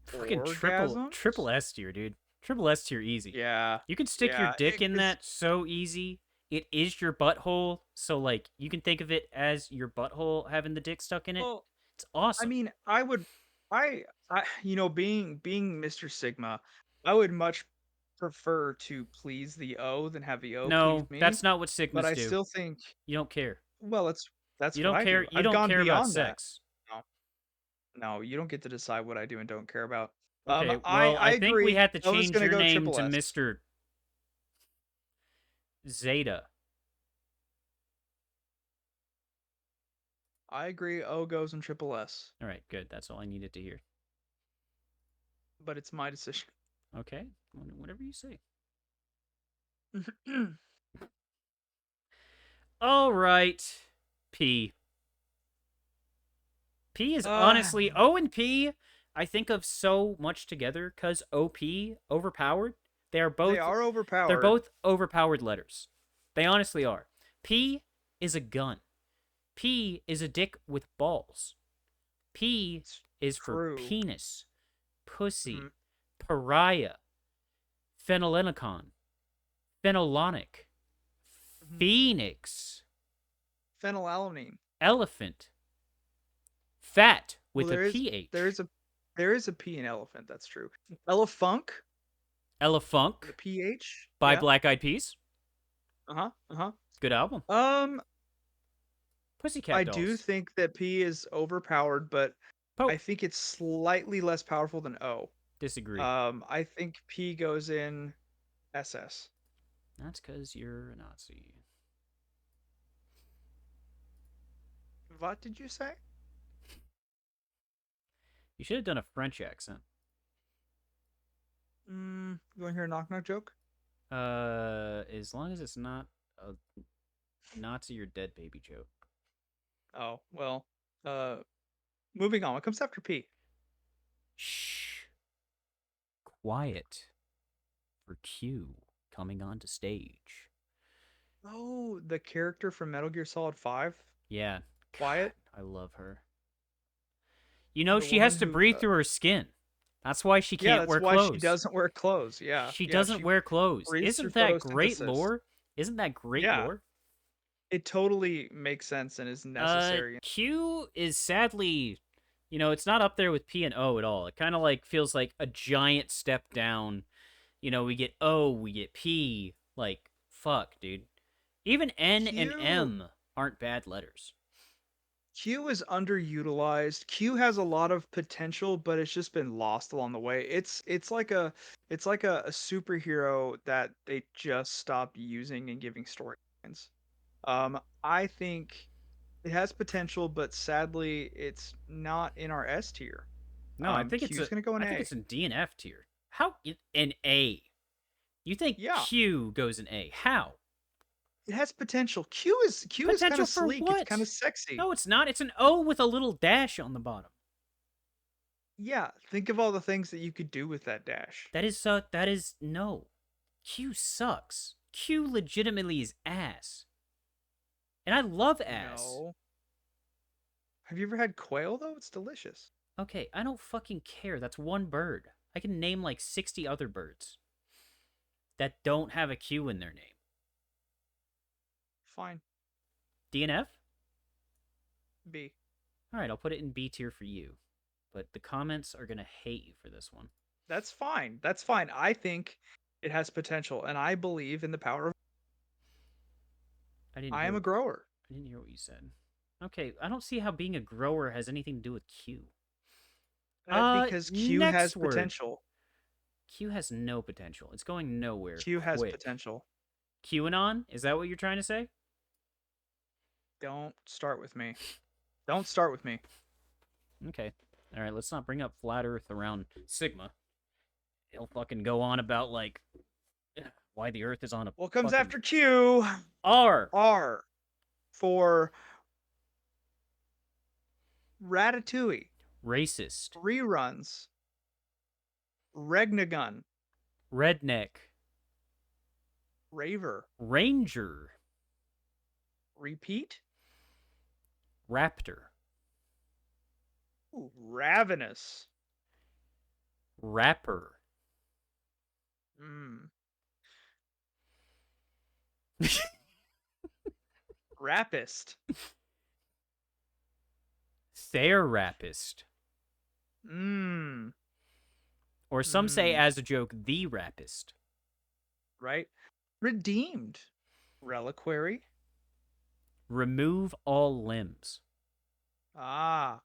Speaker 1: Fucking
Speaker 2: Orgasms?
Speaker 1: triple S tier, dude. Triple S tier easy.
Speaker 2: Yeah.
Speaker 1: You can stick your
Speaker 2: Yeah,
Speaker 1: dick in
Speaker 2: 'cause
Speaker 1: that so easy. It is your butthole, so like you can think of it as your butthole having the dick stuck in it.
Speaker 2: well,
Speaker 1: It's awesome.
Speaker 2: I mean, I being Mr. Sigma, I would much prefer to please the O than have the O please
Speaker 1: No,
Speaker 2: me,
Speaker 1: that's not what
Speaker 2: but
Speaker 1: Sigmas
Speaker 2: I
Speaker 1: do.
Speaker 2: still think,
Speaker 1: You don't care.
Speaker 2: well, that's
Speaker 1: You
Speaker 2: what
Speaker 1: don't
Speaker 2: I
Speaker 1: care.
Speaker 2: do.
Speaker 1: You
Speaker 2: I've
Speaker 1: don't
Speaker 2: gone
Speaker 1: care about
Speaker 2: beyond that.
Speaker 1: sex.
Speaker 2: No, no, you don't get to decide what I do and don't care about.
Speaker 1: Okay,
Speaker 2: I
Speaker 1: well,
Speaker 2: I
Speaker 1: I think we
Speaker 2: agree.
Speaker 1: have to
Speaker 2: O is
Speaker 1: change
Speaker 2: gonna
Speaker 1: your
Speaker 2: go
Speaker 1: name
Speaker 2: triple
Speaker 1: to
Speaker 2: S.
Speaker 1: Mr. Zeta.
Speaker 2: I agree. O goes in triple S,
Speaker 1: All right, good. That's all I needed to hear.
Speaker 2: but it's my decision.
Speaker 1: Okay, whatever you say. All right, P. P is
Speaker 2: uh,
Speaker 1: honestly O and P. I think of so much together because OP overpowered. They are
Speaker 2: they
Speaker 1: both.
Speaker 2: are
Speaker 1: They're
Speaker 2: overpowered.
Speaker 1: both overpowered letters. They honestly are. P is a gun. P is a dick with balls. P
Speaker 2: It's
Speaker 1: is for
Speaker 2: true.
Speaker 1: penis, pussy,
Speaker 2: Mhm,
Speaker 1: pariah, phenylenicon, phenolonic,
Speaker 2: mhm.
Speaker 1: phoenix,
Speaker 2: Phenylalanine.
Speaker 1: elephant, fat
Speaker 2: Well,
Speaker 1: with a
Speaker 2: there
Speaker 1: PH,
Speaker 2: is a there is a P in elephant. That's true. Elefunk with a
Speaker 1: Elefunk
Speaker 2: PH.
Speaker 1: by
Speaker 2: Yeah.
Speaker 1: Black Eyed Peas.
Speaker 2: Uh-huh. Uh-huh.
Speaker 1: Good album.
Speaker 2: Um,
Speaker 1: Pussycat
Speaker 2: I do
Speaker 1: Dolls.
Speaker 2: think that P is overpowered, but I
Speaker 1: Pope.
Speaker 2: think it's slightly less powerful than O.
Speaker 1: Disagree.
Speaker 2: I think P goes in SS.
Speaker 1: That's because you're a Nazi.
Speaker 2: What did you say?
Speaker 1: You should have done a French accent.
Speaker 2: You want to hear a knock knock joke?
Speaker 1: As long as it's not a Nazi or dead baby joke.
Speaker 2: Oh, well, uh, moving on. What comes after P?
Speaker 1: Shh. Quiet for Q coming onto stage.
Speaker 2: Oh, the character from Metal Gear Solid 5?
Speaker 1: Yeah.
Speaker 2: Quiet?
Speaker 1: God, I love her. You know,
Speaker 2: The
Speaker 1: she has
Speaker 2: woman
Speaker 1: to
Speaker 2: who,
Speaker 1: breathe through her skin. That's why she
Speaker 2: yeah,
Speaker 1: can't
Speaker 2: that's
Speaker 1: wear
Speaker 2: why she
Speaker 1: clothes.
Speaker 2: doesn't wear clothes. Yeah,
Speaker 1: She
Speaker 2: yeah,
Speaker 1: doesn't
Speaker 2: she
Speaker 1: wear clothes.
Speaker 2: breathes through
Speaker 1: Isn't that great
Speaker 2: photosynthesis.
Speaker 1: lore? Isn't that great
Speaker 2: Yeah,
Speaker 1: lore?
Speaker 2: it totally makes sense and is necessary.
Speaker 1: Q is sadly, it's not up there with P and O at all. It kind of like feels like a giant step down. We get O, we get P. Like, fuck, dude. Even N and
Speaker 2: Q
Speaker 1: M aren't bad letters.
Speaker 2: Q is underutilized. Q has a lot of potential, but it's just been lost along the way. It's like a superhero that they just stopped using and giving storylines. I think it has potential, but sadly, it's not in our S tier.
Speaker 1: No, I think it's
Speaker 2: Q's
Speaker 1: a
Speaker 2: gonna go in
Speaker 1: I think
Speaker 2: A.
Speaker 1: it's a D and F tier. How an A? You think
Speaker 2: Yeah,
Speaker 1: Q goes in A? How?
Speaker 2: it has potential. Q is kind
Speaker 1: Potential
Speaker 2: of
Speaker 1: for
Speaker 2: sleek. It's kind
Speaker 1: what?
Speaker 2: of sexy.
Speaker 1: No, it's not. It's an O with a little dash on the bottom.
Speaker 2: Yeah, think of all the things that you could do with that dash.
Speaker 1: That is no. Q sucks. Q legitimately is ass. And I love ass.
Speaker 2: No. Have you ever had quail though? It's delicious.
Speaker 1: Okay, I don't fucking care. That's one bird. I can name like 60 other birds that don't have a Q in their name.
Speaker 2: Fine.
Speaker 1: DNF?
Speaker 2: B.
Speaker 1: All right, I'll put it in B tier for you. But the comments are going to hate you for this one.
Speaker 2: That's fine. That's fine. I think it has potential, and I believe in the power of. I am a grower.
Speaker 1: I didn't hear what you said. Okay, I don't see how being a grower has anything to do with Q.
Speaker 2: Because Q has
Speaker 1: Next word.
Speaker 2: potential.
Speaker 1: Q has no potential. It's going nowhere
Speaker 2: Q has
Speaker 1: quick.
Speaker 2: potential.
Speaker 1: QAnon? Is that what you're trying to say?
Speaker 2: Don't start with me. Don't start with me.
Speaker 1: Okay. All right, let's not bring up flat Earth around Sigma. He'll fucking go on about, like, why the Earth is on a
Speaker 2: What comes
Speaker 1: fucking...
Speaker 2: after Q?
Speaker 1: R.
Speaker 2: R for Ratatouille.
Speaker 1: Racist.
Speaker 2: Reruns. Regnagun.
Speaker 1: Redneck.
Speaker 2: Raver.
Speaker 1: Ranger.
Speaker 2: Repeat.
Speaker 1: Raptor.
Speaker 2: Ooh, ravenous.
Speaker 1: Rapper.
Speaker 2: Mm. Rapist.
Speaker 1: Therapist.
Speaker 2: Mmm.
Speaker 1: Or some say as a joke, the rapist.
Speaker 2: right? Redeemed. Reliquary.
Speaker 1: Remove all limbs.
Speaker 2: Ah.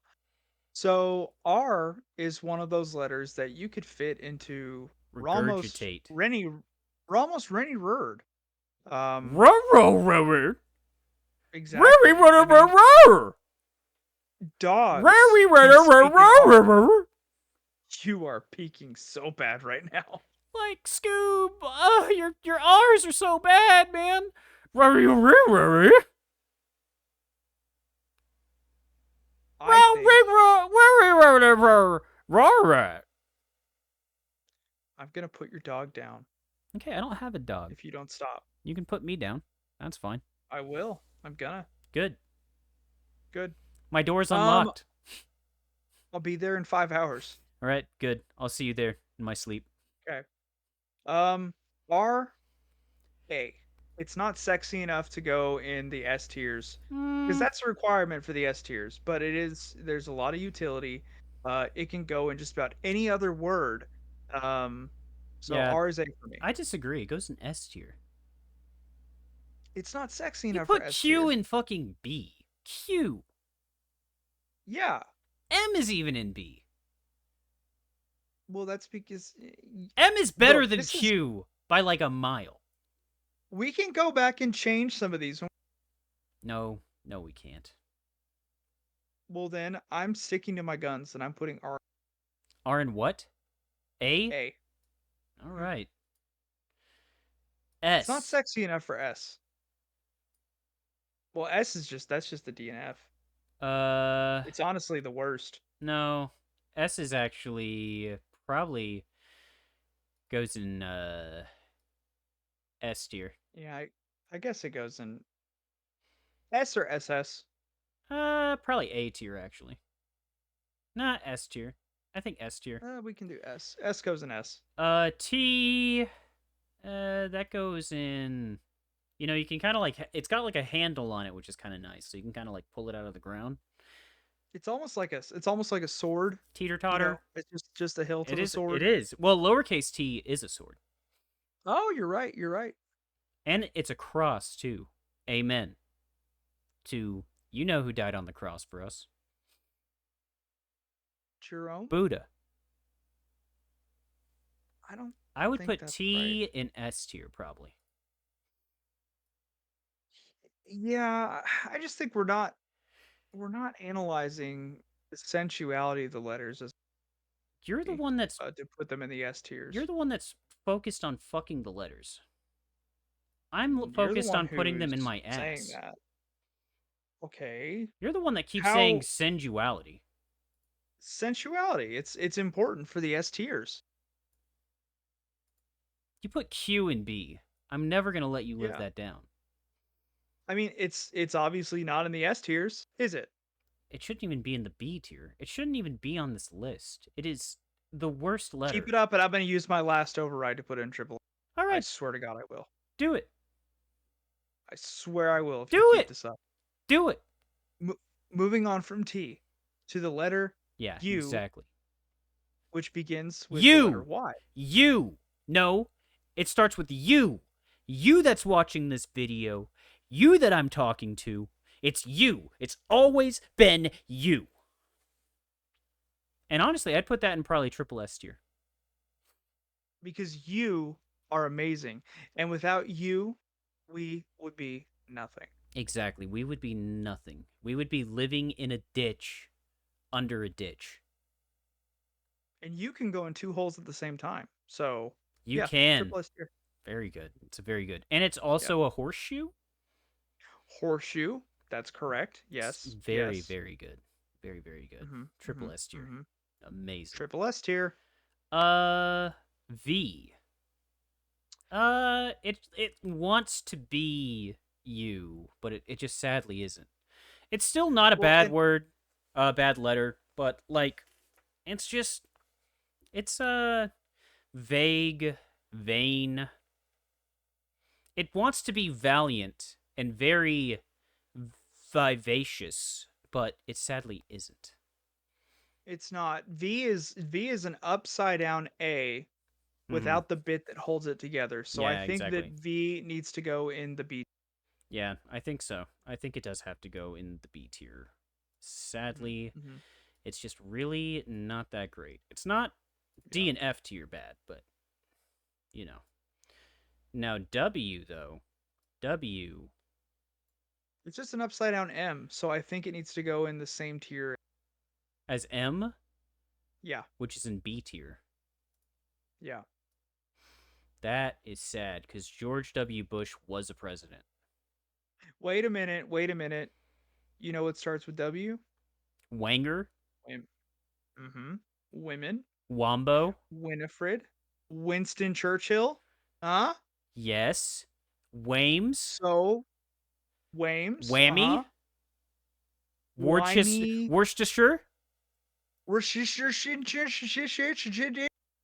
Speaker 2: So R is one of those letters that you could fit into Ramos
Speaker 1: Regurgitate.
Speaker 2: Rennie Ramos Rennie Rurd. Um
Speaker 1: Row.
Speaker 2: exactly. I mean dogs can speak in R. You are peaking so bad right now.
Speaker 1: Like Scoob, your R's are so bad, man.
Speaker 2: I think I'm gonna put your dog down
Speaker 1: Okay, I don't have a dog.
Speaker 2: if you don't stop.
Speaker 1: You can put me down. That's fine.
Speaker 2: I will. I'm gonna.
Speaker 1: Good.
Speaker 2: Good.
Speaker 1: My door's
Speaker 2: Um,
Speaker 1: unlocked.
Speaker 2: I'll be there in 5 hours.
Speaker 1: All right, good. I'll see you there in my sleep.
Speaker 2: Okay. R A. It's not sexy enough to go in the S tiers because that's a requirement for the S tiers, but it is. There's a lot of utility. It can go in just about any other word. So
Speaker 1: Yeah.
Speaker 2: R is A for me.
Speaker 1: I disagree. It goes in S tier.
Speaker 2: It's not sexy
Speaker 1: You
Speaker 2: enough for
Speaker 1: put
Speaker 2: S
Speaker 1: Q
Speaker 2: tier.
Speaker 1: in fucking B. Q.
Speaker 2: Yeah.
Speaker 1: M is even in B.
Speaker 2: Well, that's because
Speaker 1: M is better
Speaker 2: Look,
Speaker 1: than
Speaker 2: this is-
Speaker 1: Q by like a mile.
Speaker 2: we can go back and change some of these.
Speaker 1: No, we can't.
Speaker 2: Well, then I'm sticking to my guns and I'm putting R
Speaker 1: R in what? A?
Speaker 2: A.
Speaker 1: All right. S.
Speaker 2: It's not sexy enough for S. Well, S is that's just the D and F. It's honestly the worst.
Speaker 1: No. S is actually probably goes in S tier.
Speaker 2: Yeah, I guess it goes in S or SS.
Speaker 1: Probably A tier actually. Not S tier. I think S tier.
Speaker 2: We can do S. S goes in S.
Speaker 1: T. That goes in. You know, you can kind of like it's got like a handle on it, which is kind of nice. So you can kind of like pull it out of the ground.
Speaker 2: It's almost like a sword.
Speaker 1: Teeter
Speaker 2: You
Speaker 1: totter.
Speaker 2: know? It's just a hilt of a sword.
Speaker 1: It is. Well, lowercase t is a sword,
Speaker 2: Oh, you're right. You're right.
Speaker 1: and it's a cross too. Amen. To you know who died on the cross for us,
Speaker 2: Jerome.
Speaker 1: Buddha.
Speaker 2: I don't.
Speaker 1: I would
Speaker 2: think
Speaker 1: put
Speaker 2: that's
Speaker 1: T in S tier probably.
Speaker 2: Yeah, I just think we're not analyzing the sensuality of the letters as
Speaker 1: You're the one that's
Speaker 2: to put them in the S tiers.
Speaker 1: you're the one that's focused on fucking the letters. I'm
Speaker 2: You're the
Speaker 1: focused
Speaker 2: one
Speaker 1: on putting them in
Speaker 2: who's
Speaker 1: my
Speaker 2: saying
Speaker 1: ass.
Speaker 2: that. Okay.
Speaker 1: You're the one that keeps
Speaker 2: How-
Speaker 1: saying sensuality.
Speaker 2: Sensuality. It's important for the S tiers.
Speaker 1: You put Q in B. I'm never gonna let you live
Speaker 2: Yeah.
Speaker 1: that down.
Speaker 2: I mean, it's obviously not in the S tiers, is it?
Speaker 1: It shouldn't even be in the B tier. It shouldn't even be on this list. It is the worst letter.
Speaker 2: Keep it up, and I'm going to use my last override to put in triple.
Speaker 1: All
Speaker 2: I
Speaker 1: right,
Speaker 2: swear to God, I will.
Speaker 1: do it.
Speaker 2: I swear I will if
Speaker 1: Do
Speaker 2: you keep
Speaker 1: it!
Speaker 2: this up.
Speaker 1: Do it.
Speaker 2: Moving on from T to the letter
Speaker 1: Yeah,
Speaker 2: U,
Speaker 1: exactly.
Speaker 2: which begins with the letter
Speaker 1: You.
Speaker 2: Y.
Speaker 1: You. No, it starts with you. You that's watching this video. You that I'm talking to. It's you. It's always been you. And honestly, I'd put that in probably triple S tier.
Speaker 2: Because you are amazing. And without you, we would be nothing.
Speaker 1: Exactly. We would be nothing. We would be living in a ditch under a ditch.
Speaker 2: And you can go in two holes at the same time. So,
Speaker 1: You
Speaker 2: yeah,
Speaker 1: can.
Speaker 2: triple S tier.
Speaker 1: Very good. It's a very good. And it's also a horseshoe?
Speaker 2: Horseshoe. That's correct.
Speaker 1: It's
Speaker 2: Yes.
Speaker 1: very,
Speaker 2: yes.
Speaker 1: very good. Very, very good.
Speaker 2: Mhm,
Speaker 1: Triple
Speaker 2: mhm,
Speaker 1: S tier.
Speaker 2: mhm.
Speaker 1: Amazing.
Speaker 2: Triple S tier.
Speaker 1: V. It wants to be you, but it just sadly isn't. It's still not a
Speaker 2: Well,
Speaker 1: bad
Speaker 2: and-
Speaker 1: word, bad letter, but like, it's just, it's vague, vain. It wants to be valiant and very vivacious, but it sadly isn't.
Speaker 2: It's not. V is an upside down A
Speaker 1: Mhm.
Speaker 2: without the bit that holds it together. So I
Speaker 1: Yeah,
Speaker 2: think that
Speaker 1: exactly.
Speaker 2: V needs to go in the B.
Speaker 1: Yeah, I think so. I think it does have to go in the B tier. Sadly,
Speaker 2: Mm-hmm.
Speaker 1: it's just really not that great. It's not
Speaker 2: Yeah.
Speaker 1: D and F tier bad, but you know. Now W though. W
Speaker 2: It's just an upside down M, so I think it needs to go in the same tier.
Speaker 1: as M,
Speaker 2: Yeah.
Speaker 1: which is in B tier.
Speaker 2: Yeah.
Speaker 1: That is sad because George W. Bush was a president.
Speaker 2: Wait a minute. Wait a minute. You know what starts with W?
Speaker 1: Wanger,
Speaker 2: Mm-hmm. Women.
Speaker 1: Wombo,
Speaker 2: Winifred. Winston Churchill. Huh?
Speaker 1: yes. Wames,
Speaker 2: So Wames.
Speaker 1: Whammy,
Speaker 2: Uh-huh. Whiny.
Speaker 1: Worcestershire.
Speaker 2: Worcestershire.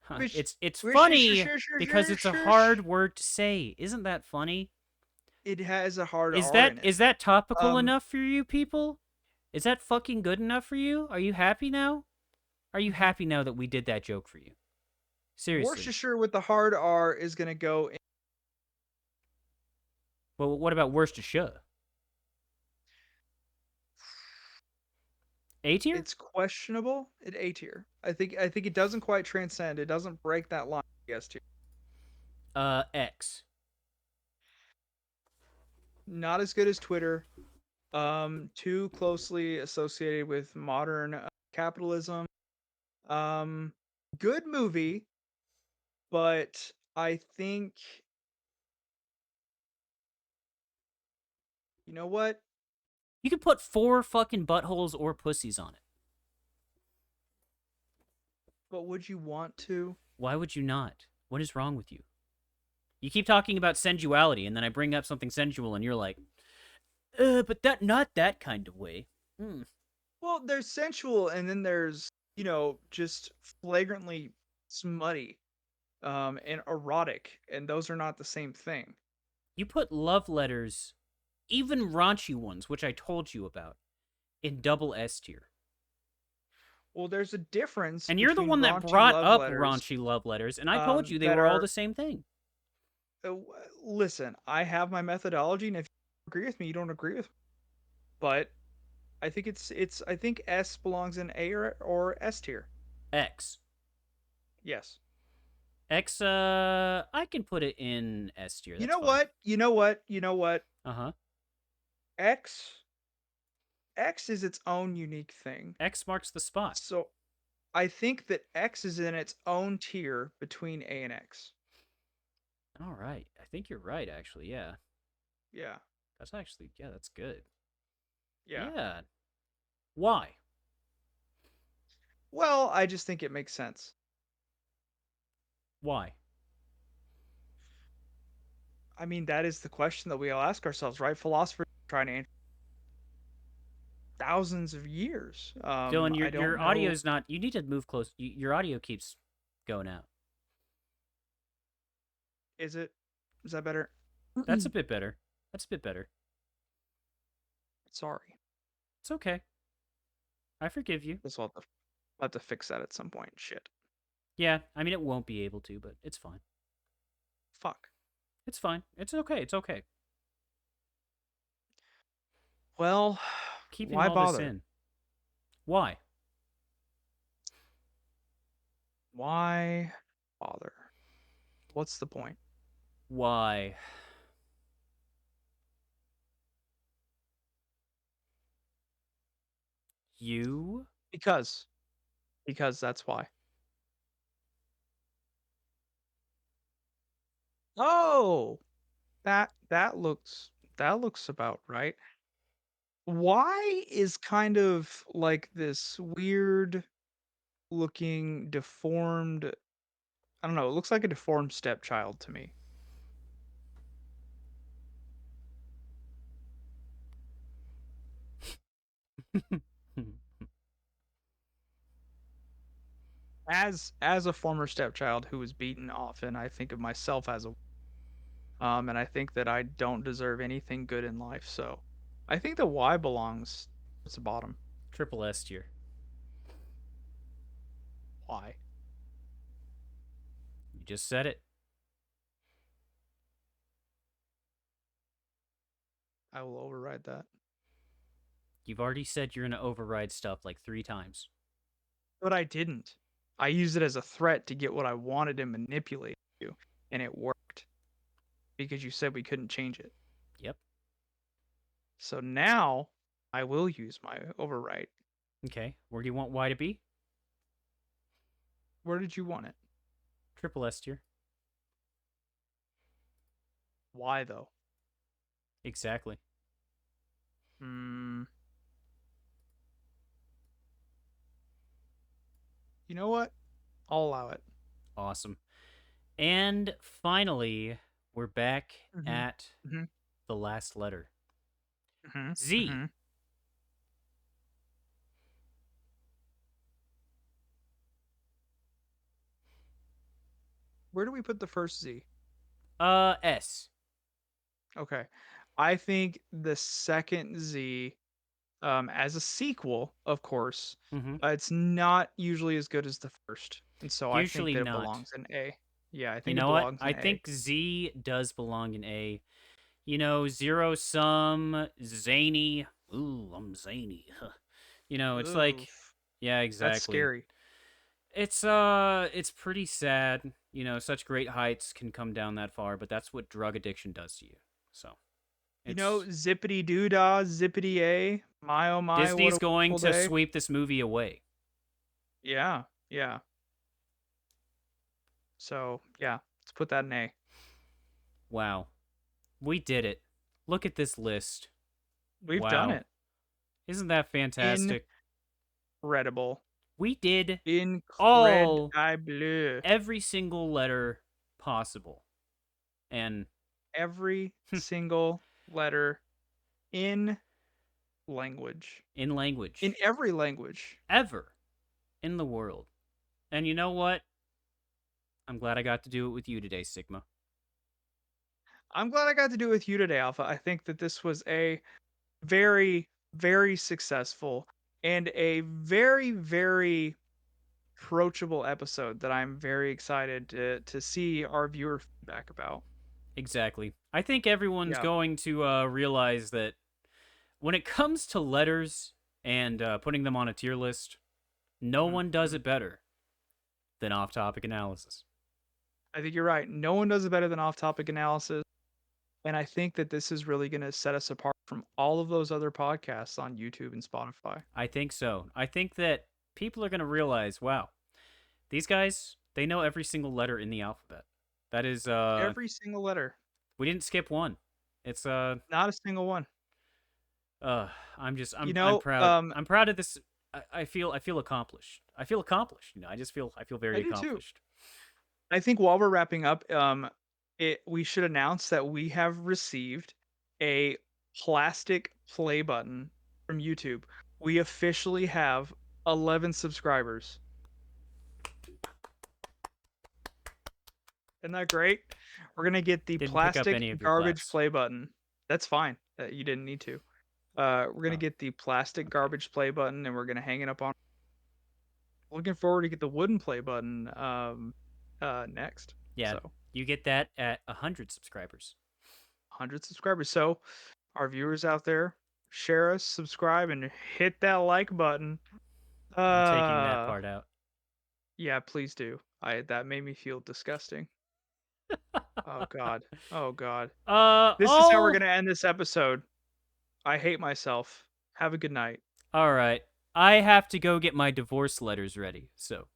Speaker 1: Huh, it's funny because it's a hard word to say. Isn't that funny?
Speaker 2: It has a hard
Speaker 1: Is
Speaker 2: R
Speaker 1: that
Speaker 2: in it.
Speaker 1: is that topical
Speaker 2: Um,
Speaker 1: enough for you people? Is that fucking good enough for you? Are you happy now? Are you
Speaker 2: mhm.
Speaker 1: happy now that we did that joke for you? Seriously.
Speaker 2: Worcestershire with the hard R is gonna go in.
Speaker 1: Well, what about Worcestershire? A tier?
Speaker 2: It's questionable at A tier. I think it doesn't quite transcend. It doesn't break that line. S tier.
Speaker 1: X.
Speaker 2: Not as good as Twitter. Too closely associated with modern capitalism. Um, Good movie, but I think you know what?
Speaker 1: You could put 4 fucking buttholes or pussies on it.
Speaker 2: But would you want to?
Speaker 1: Why would you not? What is wrong with you? You keep talking about sensuality, and then I bring up something sensual, and you're like, but that not that kind of way. Hmm.
Speaker 2: Well, there's sensual, and then there's just flagrantly smutty, and erotic, and those are not the same thing.
Speaker 1: You put love letters, even raunchy ones, which I told you about, in double S tier.
Speaker 2: Well, there's a difference
Speaker 1: And you're the
Speaker 2: between
Speaker 1: one that
Speaker 2: raunchy
Speaker 1: brought
Speaker 2: love
Speaker 1: up
Speaker 2: letters,
Speaker 1: raunchy love letters, and I told you they
Speaker 2: that
Speaker 1: were all
Speaker 2: are.
Speaker 1: the same thing.
Speaker 2: W- Listen, I have my methodology, and if you agree with me, you don't agree with me. But I think I think S belongs in A or S tier.
Speaker 1: X.
Speaker 2: Yes.
Speaker 1: X, I can put it in S tier.
Speaker 2: You
Speaker 1: That's
Speaker 2: know
Speaker 1: fine.
Speaker 2: what? You know what? You know what?
Speaker 1: Uh huh.
Speaker 2: X X is its own unique thing.
Speaker 1: X marks the spot.
Speaker 2: So I think that X is in its own tier between A and X.
Speaker 1: All right. I think you're right, actually. Yeah.
Speaker 2: Yeah.
Speaker 1: That's actually, yeah, that's good.
Speaker 2: Yeah.
Speaker 1: Yeah. Why?
Speaker 2: Well, I just think it makes sense.
Speaker 1: Why?
Speaker 2: I mean, that is the question that we all ask ourselves, right? Philosophers are trying to answer thousands of years.
Speaker 1: Dylan,
Speaker 2: I
Speaker 1: your
Speaker 2: don't
Speaker 1: audio
Speaker 2: know.
Speaker 1: is not, you need to move close. Your audio keeps going out.
Speaker 2: Is it? Is that better?
Speaker 1: That's a bit better. That's a bit better.
Speaker 2: Sorry.
Speaker 1: It's okay. I forgive you.
Speaker 2: Guess I'll have to fix that at some point. Shit.
Speaker 1: Yeah, I mean, it won't be able to, but it's fine.
Speaker 2: Fuck.
Speaker 1: It's fine. It's okay. It's okay.
Speaker 2: Well,
Speaker 1: Keeping
Speaker 2: why
Speaker 1: all this
Speaker 2: bother?
Speaker 1: in. Why?
Speaker 2: Why bother? What's the point?
Speaker 1: Why? You?
Speaker 2: Because. Because that's why. Oh, that looks about right. Why is kind of like this weird looking deformed, I don't know, it looks like a deformed stepchild to me. As a former stepchild who was beaten often, I think of myself as a and I think that I don't deserve anything good in life. So I think the Y belongs at the bottom.
Speaker 1: Triple S tier.
Speaker 2: Why?
Speaker 1: You just said it.
Speaker 2: I will override that.
Speaker 1: You've already said you're going to override stuff like 3 times.
Speaker 2: But I didn't. I used it as a threat to get what I wanted and manipulate you, and it worked because you said we couldn't change it.
Speaker 1: Yep.
Speaker 2: So now I will use my overwrite.
Speaker 1: Okay. Where do you want Y to be?
Speaker 2: Where did you want it?
Speaker 1: Triple S tier.
Speaker 2: Why though?
Speaker 1: Exactly.
Speaker 2: You know what? I'll allow it.
Speaker 1: Awesome. And finally, we're back
Speaker 2: Mhm.
Speaker 1: at
Speaker 2: Mhm.
Speaker 1: the last letter.
Speaker 2: Mhm.
Speaker 1: Z.
Speaker 2: Mhm. Where do we put the first Z?
Speaker 1: S.
Speaker 2: Okay. I think the second Z, as a sequel, of course,
Speaker 1: Mm-hmm.
Speaker 2: it's not usually as good as the first. And so I think
Speaker 1: Usually
Speaker 2: that it
Speaker 1: not.
Speaker 2: belongs in A. Yeah, I
Speaker 1: You
Speaker 2: think it
Speaker 1: know what?
Speaker 2: belongs in
Speaker 1: I
Speaker 2: A.
Speaker 1: think Z does belong in A. You know, zero sum, zany. Ooh, I'm zany. You know, it's like,
Speaker 2: Oof.
Speaker 1: yeah,
Speaker 2: That's
Speaker 1: exactly.
Speaker 2: scary.
Speaker 1: It's pretty sad. You know, such great heights can come down that far, but that's what drug addiction does to you. So,
Speaker 2: You know,
Speaker 1: it's
Speaker 2: zippity doo dah, zippity a. My oh my, what
Speaker 1: Disney's
Speaker 2: a
Speaker 1: going
Speaker 2: wonderful
Speaker 1: to
Speaker 2: day.
Speaker 1: sweep this movie away.
Speaker 2: Yeah, yeah. So, yeah, let's put that in A.
Speaker 1: Wow. We did it. Look at this list.
Speaker 2: We've done
Speaker 1: Wow.
Speaker 2: it.
Speaker 1: Isn't that fantastic?
Speaker 2: Incredible.
Speaker 1: We did all
Speaker 2: Incredible.
Speaker 1: every single letter possible. And
Speaker 2: Every single letter in language.
Speaker 1: in
Speaker 2: In
Speaker 1: language
Speaker 2: every language.
Speaker 1: ever in the world. And you know what? I'm glad I got to do it with you today, Sigma.
Speaker 2: I'm glad I got to do it with you today, Alpha. I think that this was a very, very successful and a very, very approachable episode that I'm very excited to see our viewer feedback about.
Speaker 1: Exactly. I think everyone's
Speaker 2: Yeah.
Speaker 1: going to realize that when it comes to letters and putting them on a tier list, no one does
Speaker 2: Mhm.
Speaker 1: it better than off-topic analysis.
Speaker 2: I think you're right. No one does it better than off-topic analysis, and I think that this is really going to set us apart from all of those other podcasts on YouTube and Spotify.
Speaker 1: I think so. I think that people are going to realize, wow, these guys, they know every single letter in the alphabet. That is
Speaker 2: Every single letter,
Speaker 1: we didn't skip one. It's
Speaker 2: not a single one.
Speaker 1: I'm just
Speaker 2: You
Speaker 1: I'm
Speaker 2: know,
Speaker 1: proud. I'm proud of this. I feel accomplished. I feel accomplished. You know, I feel
Speaker 2: I
Speaker 1: very
Speaker 2: do too.
Speaker 1: accomplished.
Speaker 2: I think while we're wrapping up, we should announce that we have received a plastic play button from YouTube. We officially have 11 subscribers. Isn't that great? We're gonna get the
Speaker 1: Didn't pick up
Speaker 2: plastic
Speaker 1: any of your
Speaker 2: garbage
Speaker 1: claps.
Speaker 2: play button. That's fine. You didn't need to. We're gonna
Speaker 1: Oh,
Speaker 2: get the plastic
Speaker 1: okay.
Speaker 2: garbage play button, and we're gonna hang it up on. Looking forward to get the wooden play button next.
Speaker 1: Yeah,
Speaker 2: So
Speaker 1: you get that at 100 subscribers.
Speaker 2: 100 subscribers. So our viewers out there, share us, subscribe, and hit that like button.
Speaker 1: I'm taking that
Speaker 2: Uh,
Speaker 1: part out.
Speaker 2: yeah, please do. I That made me feel disgusting. Oh God. Oh God. This is how we're
Speaker 1: Oh,
Speaker 2: gonna end this episode. I hate myself. Have a good night.
Speaker 1: all right. I have to go get my divorce letters ready. So,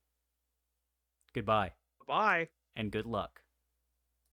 Speaker 1: goodbye
Speaker 2: Bye.
Speaker 1: and good luck.